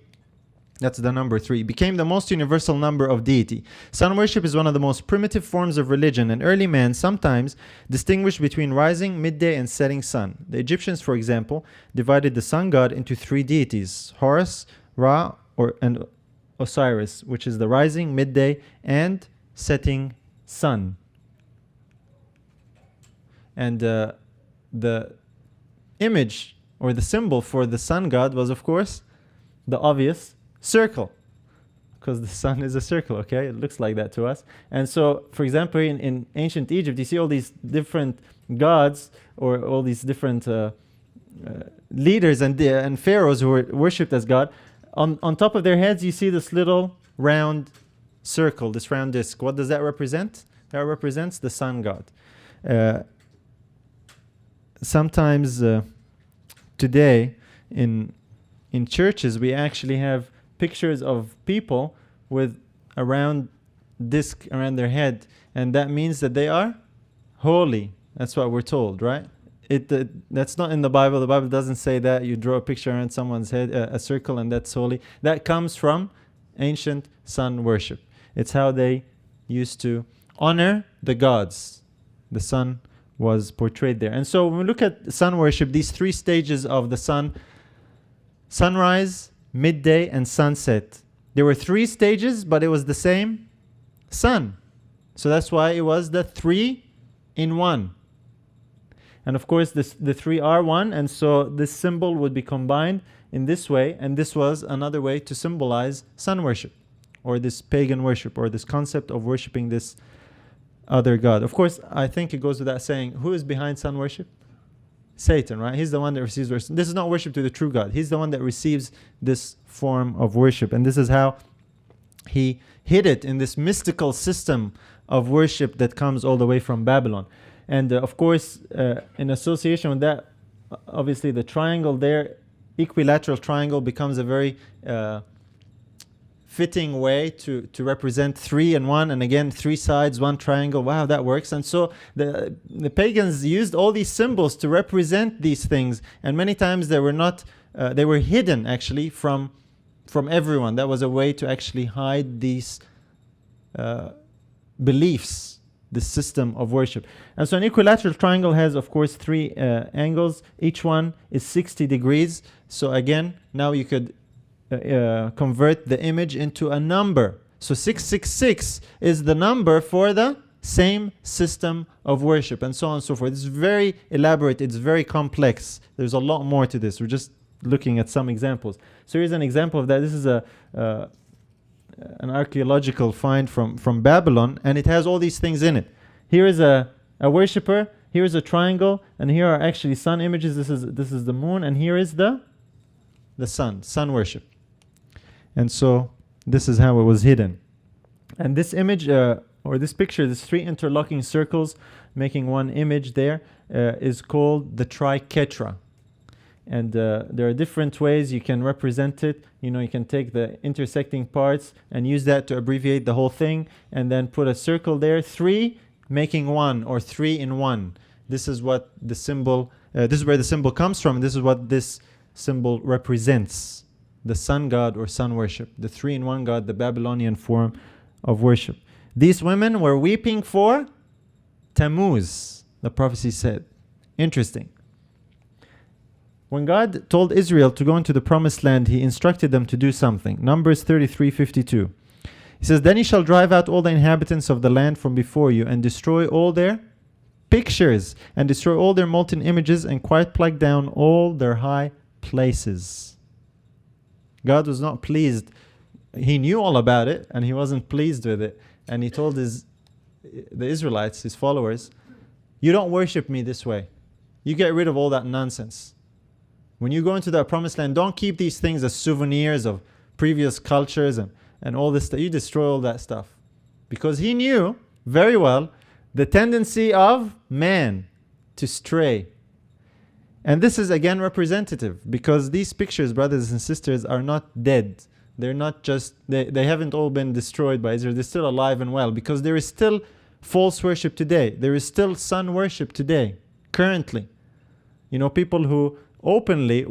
that's the number 3, became the most universal number of deity. Sun worship is one of the most primitive forms of religion, and early man sometimes distinguished between rising, midday, and setting sun. The Egyptians, for example, divided the sun god into 3 deities: Horus, Ra, and Osiris, which is the rising, midday, and setting sun. And the image or the symbol for the sun god was, of course, the obvious circle, because the sun is a circle, okay? It looks like that to us. And so, for example, in ancient Egypt, you see all these different gods, or all these different leaders and pharaohs who were worshipped as God. On top of their heads, you see this little round circle, this round disc. What does that represent? That represents the sun god. Sometimes today in churches, we actually have pictures of people with a round disc around their head, and that means that they are holy. That's what we're told, right? That's not in the Bible. The Bible doesn't say that. You draw a picture around someone's head, a circle, and that's holy. That comes from ancient sun worship. It's how they used to honor the gods. The sun was portrayed there. And so when we look at sun worship, these 3 stages of the sun: sunrise, midday, and sunset. There were 3 stages, but it was the same sun. So that's why it was the 3 in 1. And of course, the 3 are 1, and so this symbol would be combined in this way, and this was another way to symbolize sun worship, or this pagan worship, or this concept of worshiping this other god. Of course, I think it goes without saying, who is behind sun worship? Satan, right? He's the one that receives worship. This is not worship to the true God. He's the one that receives this form of worship. And this is how he hid it in this mystical system of worship that comes all the way from Babylon. And of course, in association with that, obviously the triangle there, equilateral triangle, becomes a very fitting way to represent 3 and 1, and again 3 sides, 1 triangle. Wow, that works. And so the pagans used all these symbols to represent these things, and many times they were not they were hidden actually from everyone. That was a way to actually hide these beliefs, the system of worship. And so an equilateral triangle has, of course, 3 angles. Each one is 60 degrees. So again, now you could convert the image into a number. So 666 is the number for the same system of worship, and so on and so forth. It's very elaborate. It's very complex. There's a lot more to this. We're just looking at some examples. So here's an example of that. This is an archaeological find from Babylon, and it has all these things in it. Here is a worshiper. Here is a triangle, and here are actually sun images. This is the moon, and here is the sun worship. And so this is how it was hidden. And this image, or this picture, these 3 interlocking circles making one image there, is called the Triquetra. And there are different ways you can represent it. You can take the intersecting parts and use that to abbreviate the whole thing, and then put a circle there, 3 making 1, or 3 in 1. This is what the symbol, this is where the symbol comes from. This is what this symbol represents. The sun god or sun worship, the 3-in-1 god, the Babylonian form of worship. These women were weeping for Tammuz, the prophecy said. Interesting. When God told Israel to go into the promised land, he instructed them to do something. Numbers 33:52. He says, "Then you shall drive out all the inhabitants of the land from before you, and destroy all their pictures, and destroy all their molten images, and quite pluck down all their high places." God was not pleased. He knew all about it, and he wasn't pleased with it. And he told the Israelites, his followers, you don't worship me this way. You get rid of all that nonsense. When you go into that promised land, don't keep these things as souvenirs of previous cultures and all this stuff. You destroy all that stuff. Because he knew very well the tendency of man to stray. And this is again representative, because these pictures, brothers and sisters, are not dead. They're not just, they haven't all been destroyed by Israel. They're still alive and well, because there is still false worship today. There is still sun worship today, currently. People who openly,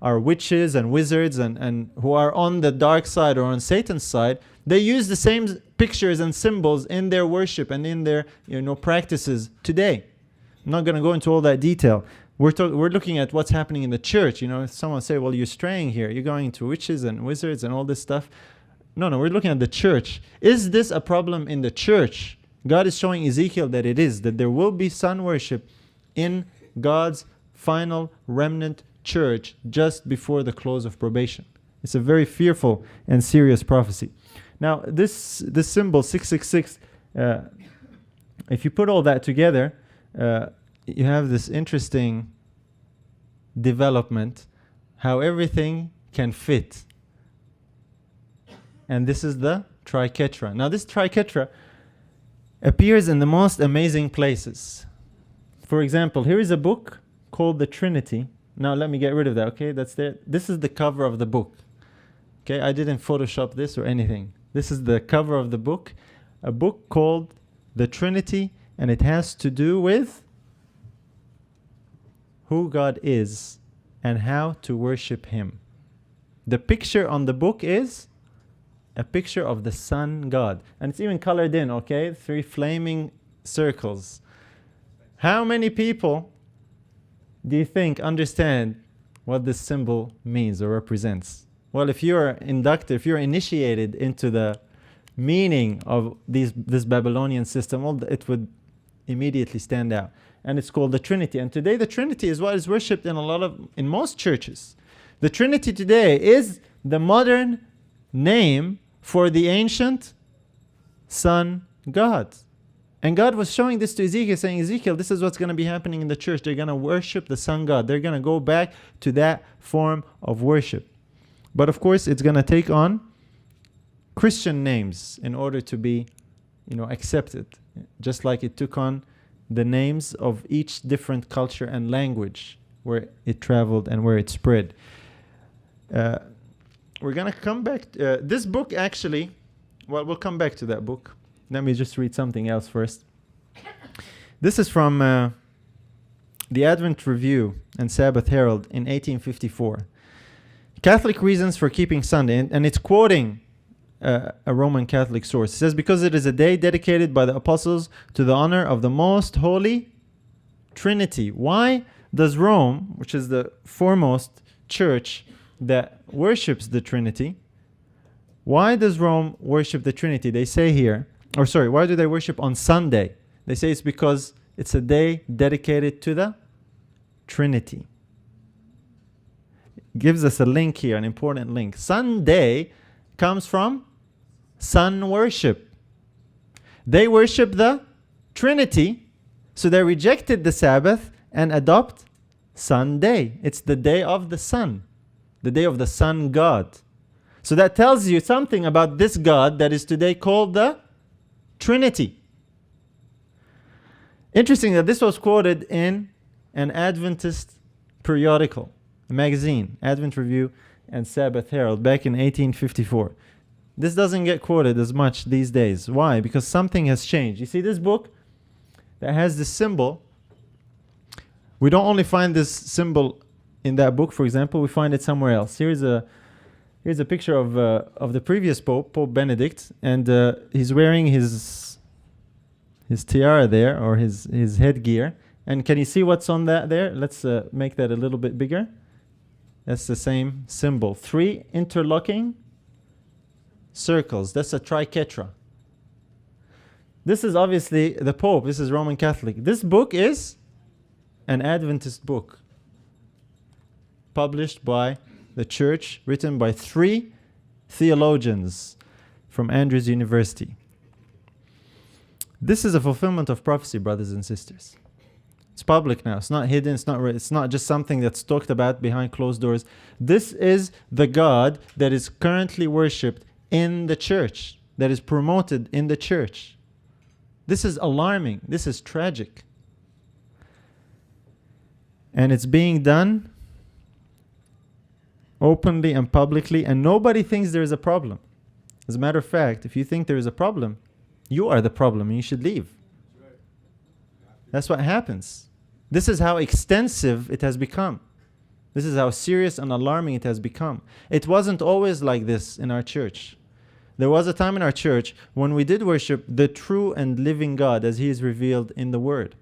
are witches and wizards and who are on the dark side or on Satan's side, they use the same pictures and symbols in their worship and in their, practices today. I'm not going to go into all that detail. We're looking at what's happening in the church. Someone say, well, you're straying here. You're going to witches and wizards and all this stuff. No, we're looking at the church. Is this a problem in the church? God is showing Ezekiel that it is, that there will be sun worship in God's final remnant church just before the close of probation. It's a very fearful and serious prophecy. Now, this symbol, 666, if you put all that together, you have this interesting development, how everything can fit. And this is the Triquetra. Now this Triquetra appears in the most amazing places. For example, here is a book called the Trinity. Now let me get rid of that, okay? That's there. This is the cover of the book. Okay, I didn't Photoshop this or anything. This is the cover of the book. A book called the Trinity, and it has to do with who God is and how to worship him. The picture on the book is a picture of the sun god. And it's even colored in, okay? 3 flaming circles. How many people do you think understand what this symbol means or represents? Well, if you're inducted, if you're initiated into the meaning of this Babylonian system, well, it would immediately stand out. And it's called the Trinity. And today the Trinity is what is worshipped in most churches. The Trinity today is the modern name for the ancient sun god. And God was showing this to Ezekiel, saying, Ezekiel, this is what's going to be happening in the church. They're going to worship the sun god. They're going to go back to that form of worship. But of course, it's going to take on Christian names in order to be, accepted. Just like it took on the names of each different culture and language where it traveled and where it spread. we're going to come back. This book actually, well, we'll come back to that book. Let me just read something else first. This is from the Advent Review and Sabbath Herald in 1854. Catholic reasons for keeping Sunday, and it's quoting a Roman Catholic source. It says, because it is a day dedicated by the apostles to the honor of the most holy Trinity. Why does Rome, which is the foremost church that worships the Trinity, why does Rome worship the Trinity? They say here, why do they worship on Sunday? They say it's because it's a day dedicated to the Trinity. Gives us a link here, an important link. Sunday comes from sun worship. They worship the Trinity, so they rejected the Sabbath and adopt Sunday. It's the day of the sun, the day of the sun God. So that tells you something about this God that is today called the Trinity. Interesting that this was quoted in an Adventist periodical, a magazine, Advent Review and Sabbath Herald, back in 1854. This doesn't get quoted as much these days. Why? Because something has changed. You see this book that has this symbol. We don't only find this symbol in that book, for example, we find it somewhere else. Here's a picture of the previous Pope, Pope Benedict, and he's wearing his tiara there, or his headgear. And can you see what's on that there? Let's make that a little bit bigger. That's the same symbol. 3 interlocking circles. That's a triquetra. This is obviously the Pope. This is Roman Catholic. This book is an Adventist book, published by the church, written by 3 theologians from Andrews University. This is a fulfillment of prophecy, brothers and sisters. It's public now. It's not hidden. It's not just something that's talked about behind closed doors. This is the God that is currently worshipped in the church, that is promoted in the church. This is alarming. This is tragic. And it's being done openly and publicly, and nobody thinks there is a problem. As a matter of fact, if you think there is a problem, you are the problem and you should leave. That's what happens. This is how extensive it has become. This is how serious and alarming it has become. It wasn't always like this in our church. There was a time in our church when we did worship the true and living God as He is revealed in the Word.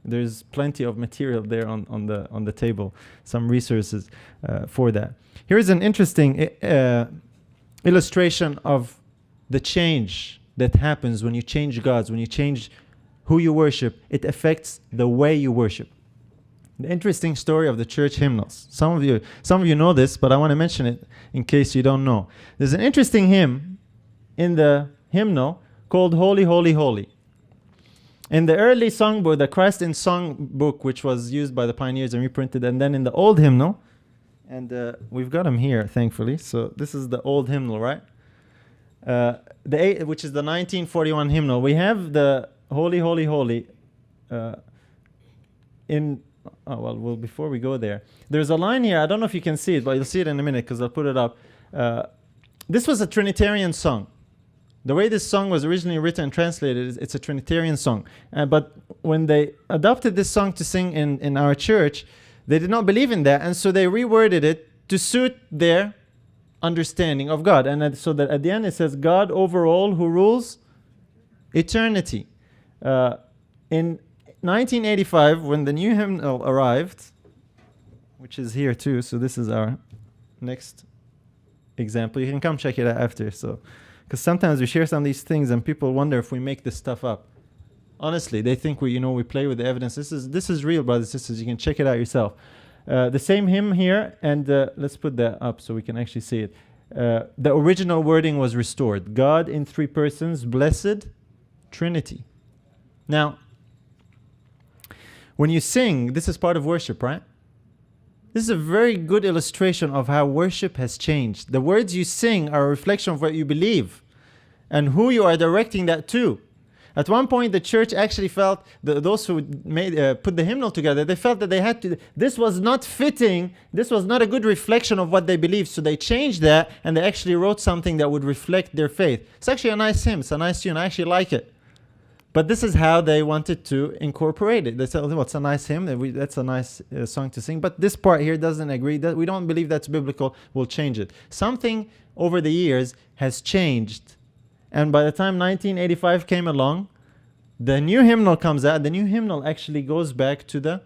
There's plenty of material there on the table, some resources for that. Here's an interesting illustration of the change that happens when you change gods, when you change who you worship. It affects the way you worship. The interesting story of the church hymnals. Some of you know this, but I want to mention it in case you don't know. There's an interesting hymn in the hymnal called Holy, Holy, Holy. In the early songbook, the Christ in Song book, which was used by the pioneers and reprinted, and then in the old hymnal, and we've got them here, thankfully. So this is the old hymnal, right? Which is the 1941 hymnal. We have the Holy, Holy, Holy before we go there, there's a line here. I don't know if you can see it, but you'll see it in a minute because I'll put it up. This was a Trinitarian song. The way this song was originally written and translated, it's a Trinitarian song. But when they adopted this song to sing in our church, they did not believe in that, and so they reworded it to suit their understanding of God. And so that at the end it says, God over all who rules eternity. In 1985, when the new hymnal arrived, which is here too, so this is our next example. You can come check it out after. So, because sometimes we share some of these things and people wonder if we make this stuff up. Honestly, they think we play with the evidence. This is real, brothers and sisters. You can check it out yourself. The same hymn here, and let's put that up so we can actually see it. The original wording was restored. God in 3 persons, blessed Trinity. Now, when you sing, this is part of worship, right? This is a very good illustration of how worship has changed. The words you sing are a reflection of what you believe and who you are directing that to. At one point, the church actually felt, those who put the hymnal together, they felt that they had to, this was not fitting, this was not a good reflection of what they believed, so they changed that, and they actually wrote something that would reflect their faith. It's actually a nice hymn, it's a nice tune, I actually like it. But this is how they wanted to incorporate it. They said, well, it's a nice hymn, that's a nice song to sing, but this part here doesn't agree, that we don't believe that's biblical, we'll change it. Something over the years has changed, and by the time 1985 came along, the new hymnal comes out. The new hymnal actually goes back to the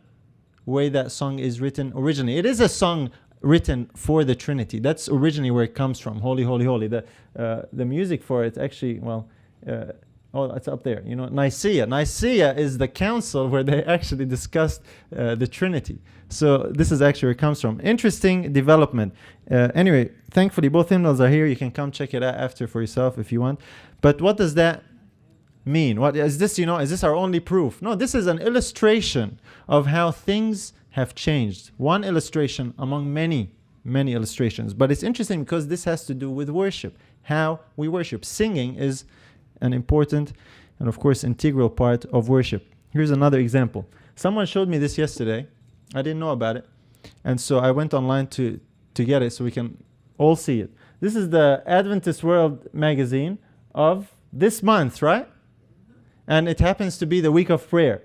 way that song is written originally. It is a song written for the Trinity. That's originally where it comes from, Holy, Holy, Holy. The music for it actually, it's up there. You know, Nicaea. Nicaea is the council where they actually discussed the Trinity. So this is actually where it comes from. Interesting development. Anyway, thankfully both hymnals are here. You can come check it out after for yourself if you want. But what does that mean? What is this? You know, is this our only proof? No, this is an illustration of how things have changed. One illustration among many, many illustrations. But it's interesting because this has to do with worship. How we worship. Singing is an important and of course integral part of worship. Here's another example. Someone showed me this yesterday. I didn't know about it, and so I went online to get it so we can all see it. This is the Adventist World magazine of this month, right? And it happens to be the week of prayer.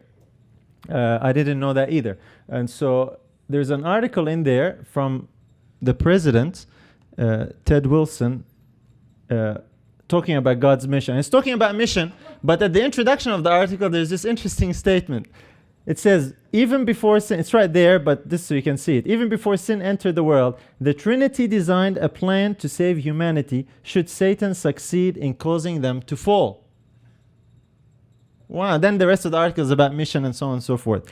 I didn't know that either. And so there's an article in there from the president, Ted Wilson, talking about God's mission. It's talking about mission, but at the introduction of the article, there's this interesting statement. It says, even before sin, it's right there, but this so you can see it. Even before sin entered the world, the Trinity designed a plan to save humanity should Satan succeed in causing them to fall. Wow, then the rest of the article is about mission and so on and so forth.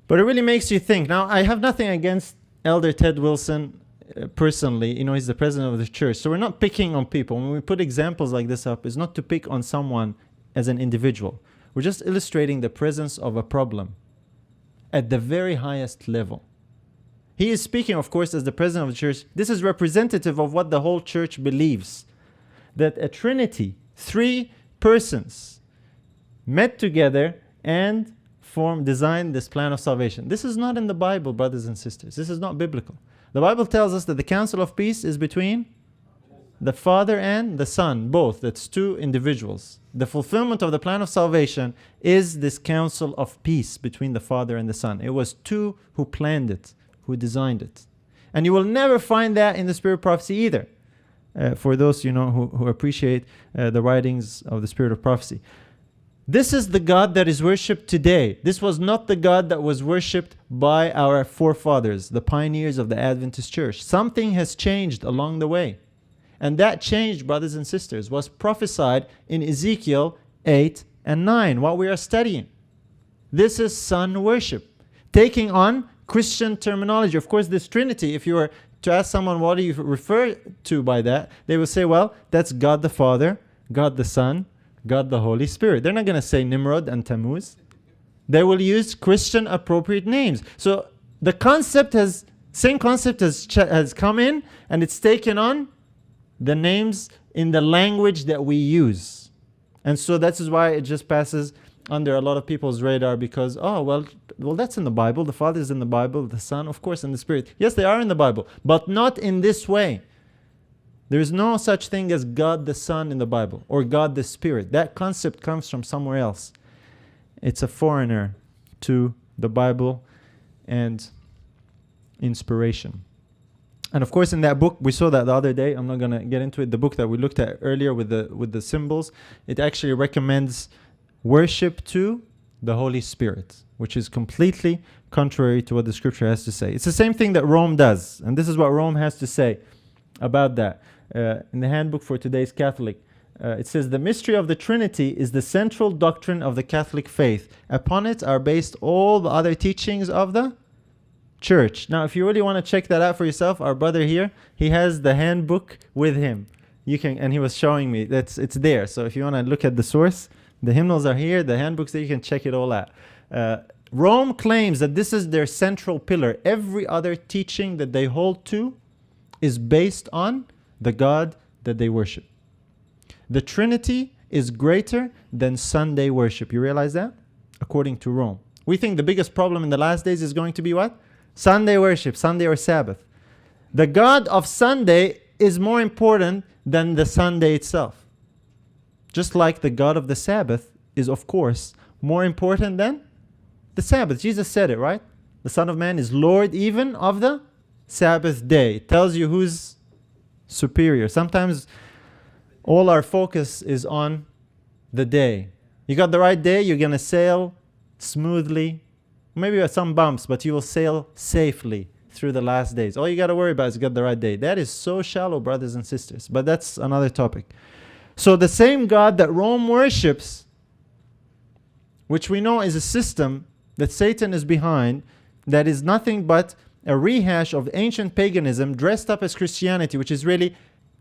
But it really makes you think. Now, I have nothing against Elder Ted Wilson personally. You know, he's the president of the church. So we're not picking on people. When we put examples like this up, it's not to pick on someone as an individual. We're just illustrating the presence of a problem at the very highest level. He is speaking, of course, as the president of the church. This is representative of what the whole church believes. That a Trinity, three persons, met together and designed this plan of salvation. This is not in the Bible, brothers and sisters. This is not biblical. The Bible tells us that the counsel of peace is between the Father and the Son, both. That's two individuals. The fulfillment of the plan of salvation is this counsel of peace between the Father and the Son. It was two who planned it, who designed it. And you will never find that in the Spirit of Prophecy either. For those who appreciate the writings of the Spirit of Prophecy. This is the God that is worshipped today. This was not the God that was worshipped by our forefathers, the pioneers of the Adventist church. Something has changed along the way. And that change, brothers and sisters, was prophesied in Ezekiel 8 and 9, what we are studying. This is Son worship, taking on Christian terminology. Of course, this Trinity, if you were to ask someone what do you refer to by that, they will say, well, that's God the Father, God the Son, God the Holy Spirit. They're not going to say Nimrod and Tammuz. They will use Christian appropriate names. So the same concept has come in, and it's taken on the names in the language that we use. And so that is why it just passes under a lot of people's radar because, well, that's in the Bible. The Father is in the Bible, the Son, of course, and the Spirit. Yes, they are in the Bible, but not in this way. There is no such thing as God the Son in the Bible or God the Spirit. That concept comes from somewhere else. It's a foreigner to the Bible and inspiration. And of course, in that book, we saw that the other day. I'm not going to get into it. The book that we looked at earlier with the symbols, it actually recommends worship to the Holy Spirit, which is completely contrary to what the Scripture has to say. It's the same thing that Rome does, and this is what Rome has to say about that. In the handbook for today's Catholic, it says, the mystery of the Trinity is the central doctrine of the Catholic faith. Upon it are based all the other teachings of the Church. Now, if you really want to check that out for yourself, our brother here, he has the handbook with him. You can, and he was showing me it's there. So if you want to look at the source, the hymnals are here, the handbooks there, you can check it all out. Rome claims that this is their central pillar. Every other teaching that they hold to is based on the God that they worship. The Trinity is greater than Sunday worship. You realize that? According to Rome. We think the biggest problem in the last days is going to be what? Sunday worship, Sunday or Sabbath. The God of Sunday is more important than the Sunday itself. Just like the God of the Sabbath is, of course, more important than the Sabbath. Jesus said it, right? The Son of Man is Lord even of the Sabbath day. Tells you who's superior. Sometimes all our focus is on the day. You got the right day, you're going to sail smoothly. Maybe with some bumps, but you will sail safely through the last days. All you got to worry about is get the right day. That is so shallow, brothers and sisters. But that's another topic. So the same God that Rome worships, which we know is a system that Satan is behind, that is nothing but a rehash of ancient paganism dressed up as Christianity, which is really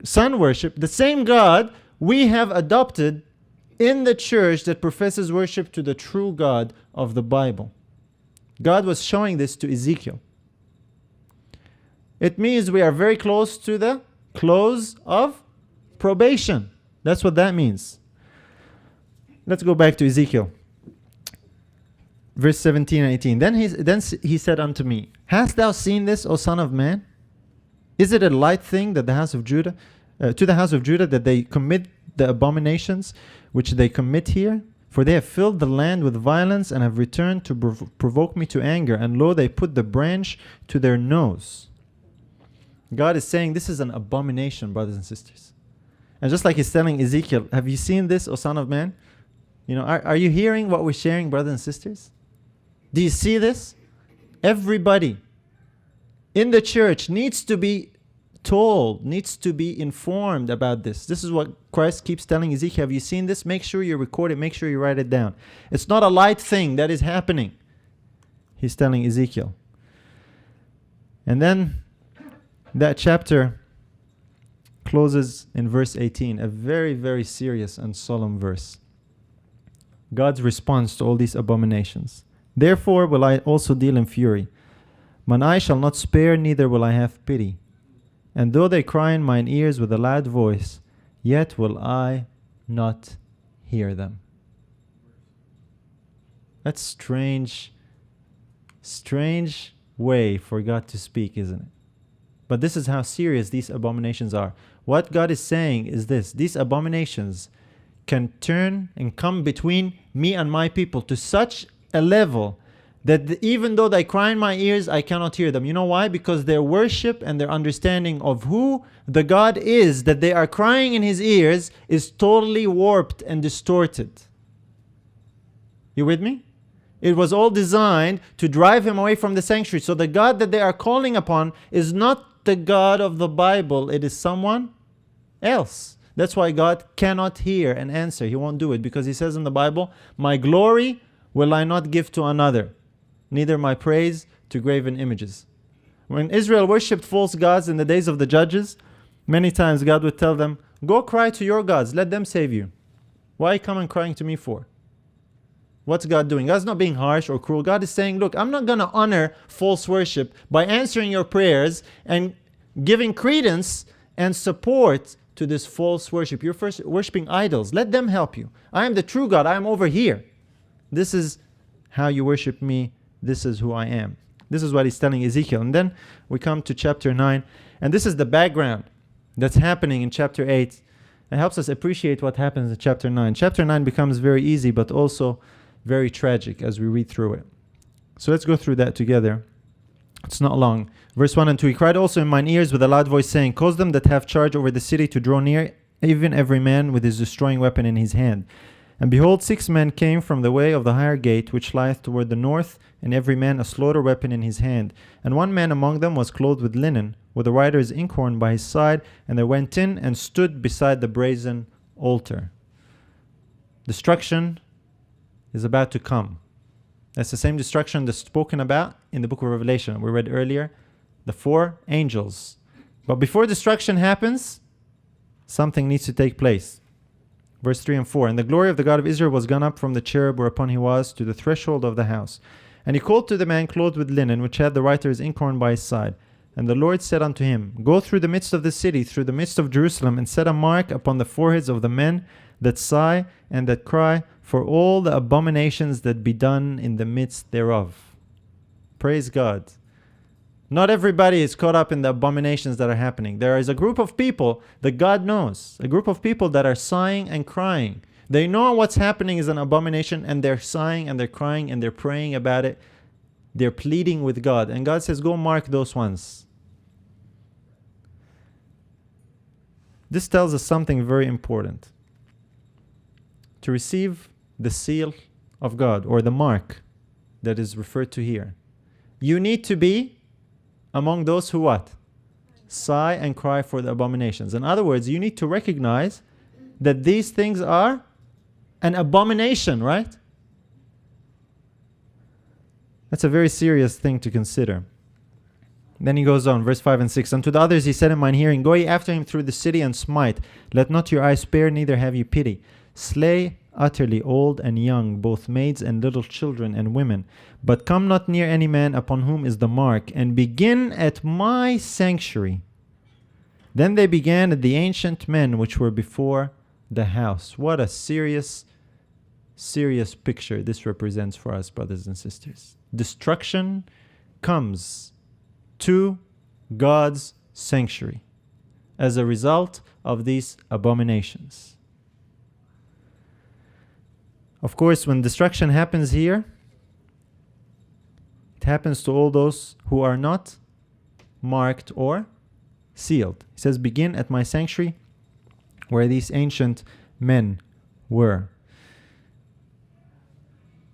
sun worship. The same God we have adopted in the church that professes worship to the true God of the Bible. God was showing this to Ezekiel. It means we are very close to the close of probation. That's what that means. Let's go back to Ezekiel. Verse 17 and 18. Then he said unto me, Hast thou seen this, O son of man? Is it a light thing that the house of Judah, to the house of Judah, that they commit the abominations which they commit here? For they have filled the land with violence and have returned to provoke me to anger. And lo, they put the branch to their nose. God is saying this is an abomination, brothers and sisters. And just like he's telling Ezekiel, have you seen this, O son of man? You know, are you hearing what we're sharing, brothers and sisters? Do you see this? Everybody in the church needs to be told, needs to be informed about this. This is what Christ keeps telling Ezekiel. Have you seen this? Make sure you record it. Make sure you write it down. It's not a light thing that is happening. He's telling Ezekiel. And then that chapter closes in verse 18, a very, very serious and solemn verse. God's response to all these abominations. Therefore will I also deal in fury. Mine eye shall not spare, neither will I have pity. And though they cry in mine ears with a loud voice, yet will I not hear them. That's strange way for God to speak, isn't it? But this is how serious these abominations are. What God is saying is this: these abominations can turn and come between me and my people to such a level that even though they cry in my ears, I cannot hear them. You know why? Because their worship and their understanding of who the God is that they are crying in his ears is totally warped and distorted. You with me? It was all designed to drive him away from the sanctuary. So the God that they are calling upon is not the God of the Bible. It is someone else. That's why God cannot hear and answer. He won't do it because he says in the Bible, my glory will I not give to another, neither my praise to graven images. When Israel worshipped false gods in the days of the judges, many times God would tell them, go cry to your gods, let them save you. Why come and crying to me for? What's God doing? God's not being harsh or cruel. God is saying, look, I'm not going to honor false worship by answering your prayers and giving credence and support to this false worship. You're first worshiping idols. Let them help you. I am the true God. I am over here. This is how you worship me. This is who I am. This is what he's telling Ezekiel. And then we come to chapter 9. And this is the background that's happening in chapter 8. It helps us appreciate what happens in chapter 9. Chapter 9 becomes very easy, but also very tragic as we read through it. So let's go through that together. It's not long. Verse 1 and 2. He cried also in mine ears with a loud voice, saying, cause them that have charge over the city to draw near, even every man with his destroying weapon in his hand. And behold, 6 men came from the way of the higher gate, which lieth toward the north, and every man a slaughter weapon in his hand. And one man among them was clothed with linen, with a writer's inkhorn by his side, and they went in and stood beside the brazen altar. Destruction is about to come. That's the same destruction that's spoken about in the book of Revelation. We read earlier, the 4 angels. But before destruction happens, something needs to take place. Verse 3 and 4. And the glory of the God of Israel was gone up from the cherub whereupon he was to the threshold of the house. And he called to the man clothed with linen, which had the writer's inkhorn by his side. And the Lord said unto him, go through the midst of the city, through the midst of Jerusalem, and set a mark upon the foreheads of the men that sigh and that cry for all the abominations that be done in the midst thereof. Praise God. Not everybody is caught up in the abominations that are happening. There is a group of people that God knows, a group of people that are sighing and crying. They know what's happening is an abomination, and they're sighing and they're crying and they're praying about it. They're pleading with God. And God says, go mark those ones. This tells us something very important. To receive the seal of God, or the mark that is referred to here, you need to be among those who what? Sigh and cry for the abominations. In other words, you need to recognize that these things are an abomination, right? That's a very serious thing to consider. Then he goes on, verse 5 and 6. Unto the others he said in mine hearing, go ye after him through the city and smite. Let not your eye spare, neither have ye pity. Slay utterly old and young, both maids and little children and women. But come not near any man upon whom is the mark, and begin at my sanctuary. Then they began at the ancient men which were before the house. What a serious picture this represents for us, brothers and sisters. Destruction comes to God's sanctuary as a result of these abominations. Of course, when destruction happens here, it happens to all those who are not marked or sealed. He says, begin at my sanctuary where these ancient men were.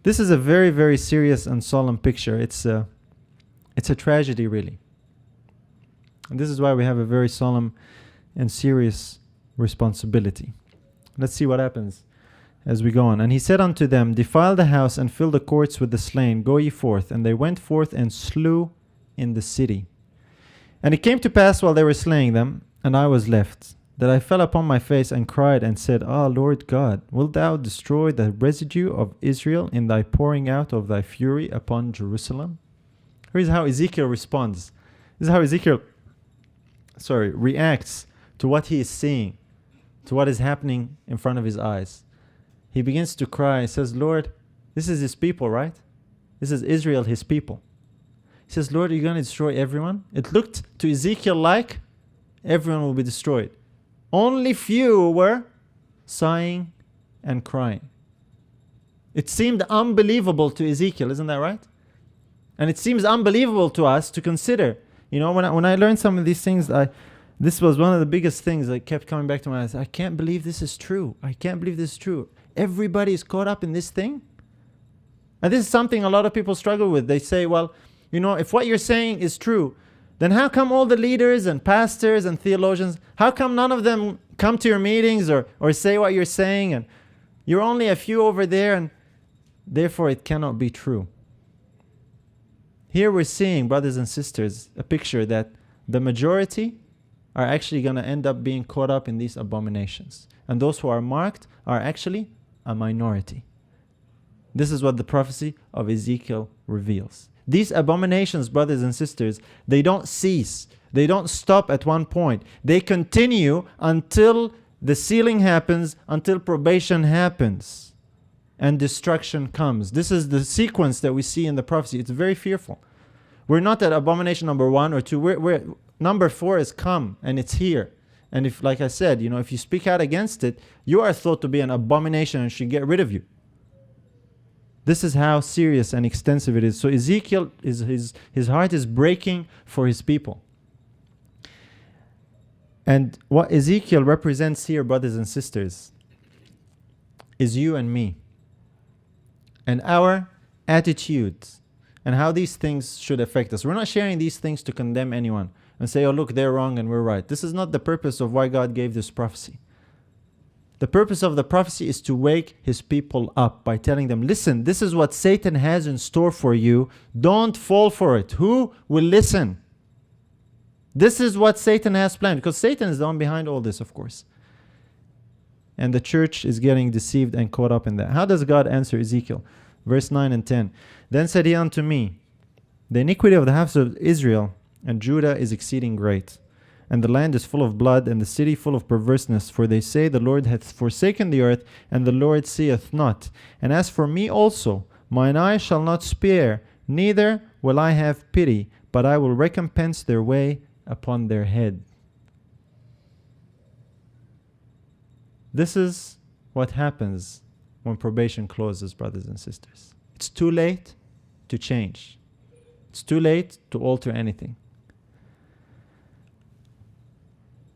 This is a very, very serious and solemn picture. It's a tragedy, really. And this is why we have a very solemn and serious responsibility. Let's see what happens as we go on. And he said unto them, defile the house and fill the courts with the slain. Go ye forth. And they went forth and slew in the city. And it came to pass while they were slaying them, and I was left, that I fell upon my face and cried and said, Ah, Lord God, wilt thou destroy the residue of Israel in thy pouring out of thy fury upon Jerusalem? Here's how Ezekiel responds. This is how Ezekiel reacts to what he is seeing, to what is happening in front of his eyes. He begins to cry. He says, Lord, this is his people, right? This is Israel, his people. He says, Lord, are you going to destroy everyone? It looked to Ezekiel like everyone will be destroyed. Only few were sighing and crying. It seemed unbelievable to Ezekiel, isn't that right? And it seems unbelievable to us to consider. You know, when I learned some of these things, this was one of the biggest things that kept coming back to my eyes. I can't believe this is true. I can't believe this is true. Everybody is caught up in this thing. And this is something a lot of people struggle with. They say, well, you know, if what you're saying is true, then how come all the leaders and pastors and theologians, how come none of them come to your meetings or say what you're saying? And you're only a few over there, and therefore it cannot be true. Here we're seeing, brothers and sisters, a picture that the majority are actually going to end up being caught up in these abominations. And those who are marked are actually a minority. This is what the prophecy of Ezekiel reveals. These abominations, brothers and sisters, they don't cease. They don't stop at one point. They continue until the sealing happens, until probation happens, and destruction comes. This is the sequence that we see in the prophecy. It's very fearful. We're not at abomination number 1 or 2. We're number 4 has come, and it's here. And if, like I said, you know, if you speak out against it, you are thought to be an abomination and should get rid of you. This is how serious and extensive it is. So Ezekiel, his heart is breaking for his people. And what Ezekiel represents here, brothers and sisters, is you and me. And our attitudes and how these things should affect us. We're not sharing these things to condemn anyone and say, oh, look, they're wrong and we're right. This is not the purpose of why God gave this prophecy. The purpose of the prophecy is to wake his people up by telling them, listen, this is what Satan has in store for you. Don't fall for it. Who will listen? This is what Satan has planned, because Satan is the one behind all this, of course. And the church is getting deceived and caught up in that. How does God answer Ezekiel? Verse 9 and 10. Then said he unto me, the iniquity of the house of Israel and Judah is exceeding great. and the land is full of blood, and the city full of perverseness. For they say, the Lord hath forsaken the earth, and the Lord seeth not. And as for me also, mine eye shall not spare, neither will I have pity, but I will recompense their way upon their head. This is what happens when probation closes, brothers and sisters. It's too late to change. It's too late to alter anything.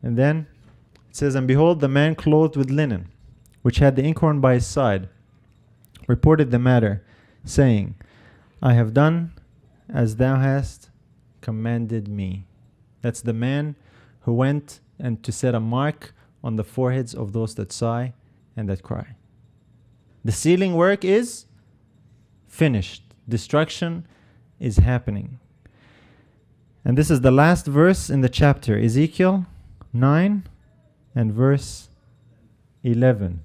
And then it says, and behold, the man clothed with linen, which had the inkhorn by his side, reported the matter, saying, I have done as thou hast commanded me. That's the man who went and to set a mark on the foreheads of those that sigh and that cry. The sealing work is finished. Destruction is happening. And this is the last verse in the chapter, Ezekiel 9 and verse 11.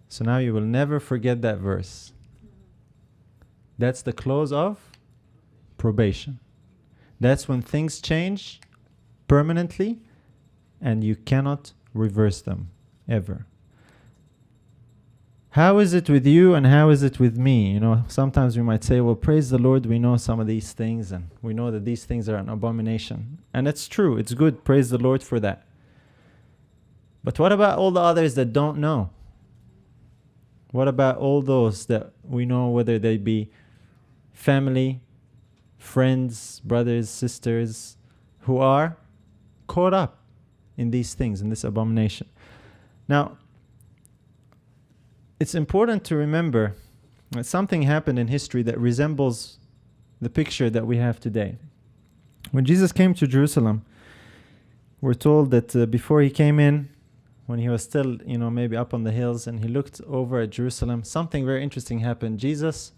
So now you will never forget that verse. That's the close of probation. That's when things change permanently and you cannot reverse them ever. How is it with you and how is it with me? You know, sometimes we might say, well, praise the Lord, we know some of these things and we know that these things are an abomination. And it's true, it's good, praise the Lord for that. But what about all the others that don't know? What about all those that we know, whether they be family, friends, brothers, sisters, who are caught up in these things, in this abomination? Now, it's important to remember that something happened in history that resembles the picture that we have today. When Jesus came to Jerusalem, we're told that before he came in, when he was still, maybe up on the hills, and he looked over at Jerusalem, something very interesting happened. Jesus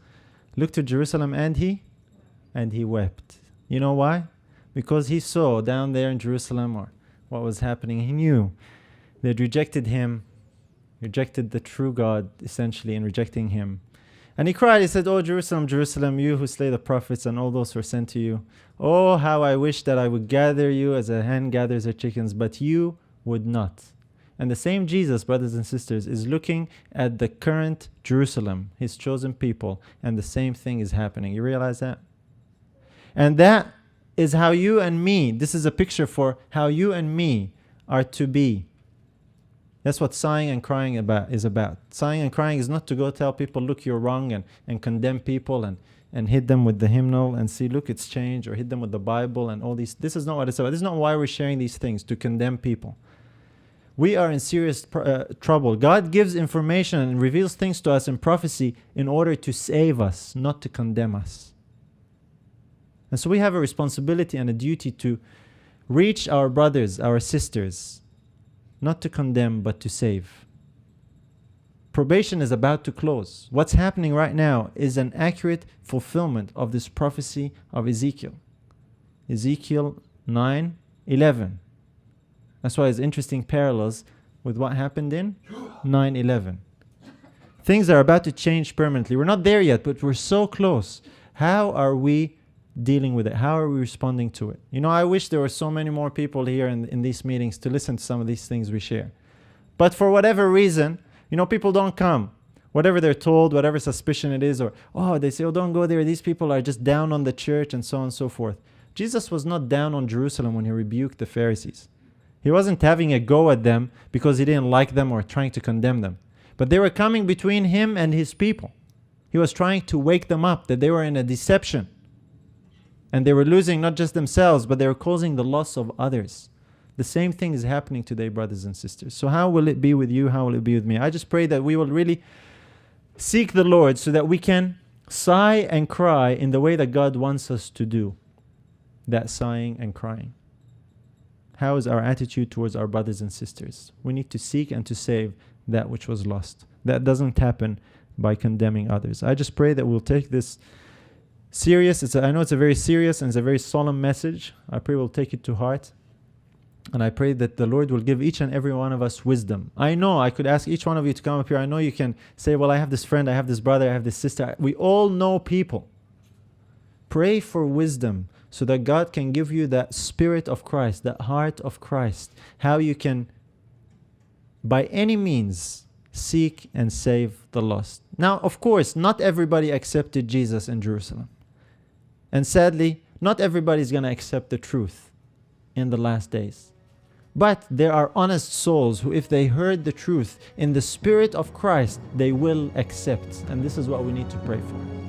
looked to Jerusalem and he wept. You know why? Because he saw down there in Jerusalem or what was happening. He knew they'd rejected him, rejected the true God, essentially, in rejecting him. And he cried, he said, "Oh, Jerusalem, Jerusalem, you who slay the prophets and all those who are sent to you. Oh, how I wish that I would gather you as a hen gathers her chickens, but you would not." And the same Jesus, brothers and sisters, is looking at the current Jerusalem, his chosen people, and the same thing is happening. You realize that? And that is how you and me, this is a picture for how you and me are to be. That's what sighing and crying is about. Sighing and crying is not to go tell people, look, you're wrong, and condemn people and hit them with the hymnal and see, look, it's changed, or hit them with the Bible and all these. This is not what it's about. This is not why we're sharing these things, to condemn people. We are in serious trouble. God gives information and reveals things to us in prophecy in order to save us, not to condemn us. And so we have a responsibility and a duty to reach our brothers, our sisters, not to condemn, but to save. Probation is about to close. What's happening right now is an accurate fulfillment of this prophecy of Ezekiel. Ezekiel 9:11. That's why it's interesting parallels with what happened in 9:11. Things are about to change permanently. We're not there yet, but we're so close. How are we dealing with it? How are we responding to it? I wish there were so many more people here in these meetings to listen to some of these things we share. But for whatever reason, people don't come. Whatever they're told, whatever suspicion it is, or, they say, don't go there. These people are just down on the church and so on and so forth. Jesus was not down on Jerusalem when he rebuked the Pharisees. He wasn't having a go at them because he didn't like them or trying to condemn them. But they were coming between him and his people. He was trying to wake them up that they were in a deception. And they were losing not just themselves, but they were causing the loss of others. The same thing is happening today, brothers and sisters. So how will it be with you? How will it be with me? I just pray that we will really seek the Lord so that we can sigh and cry in the way that God wants us to do. That sighing and crying. How is our attitude towards our brothers and sisters? We need to seek and to save that which was lost. That doesn't happen by condemning others. I just pray that we'll take this serious. I know it's a very serious and it's a very solemn message. I pray we'll take it to heart. And I pray that the Lord will give each and every one of us wisdom. I know I could ask each one of you to come up here. I know you can say, well, I have this friend, I have this brother, I have this sister. We all know people. Pray for wisdom so that God can give you that spirit of Christ, that heart of Christ, how you can, by any means, seek and save the lost. Now, of course, not everybody accepted Jesus in Jerusalem. And sadly, not everybody is going to accept the truth in the last days. But there are honest souls who, if they heard the truth in the spirit of Christ, they will accept. And this is what we need to pray for.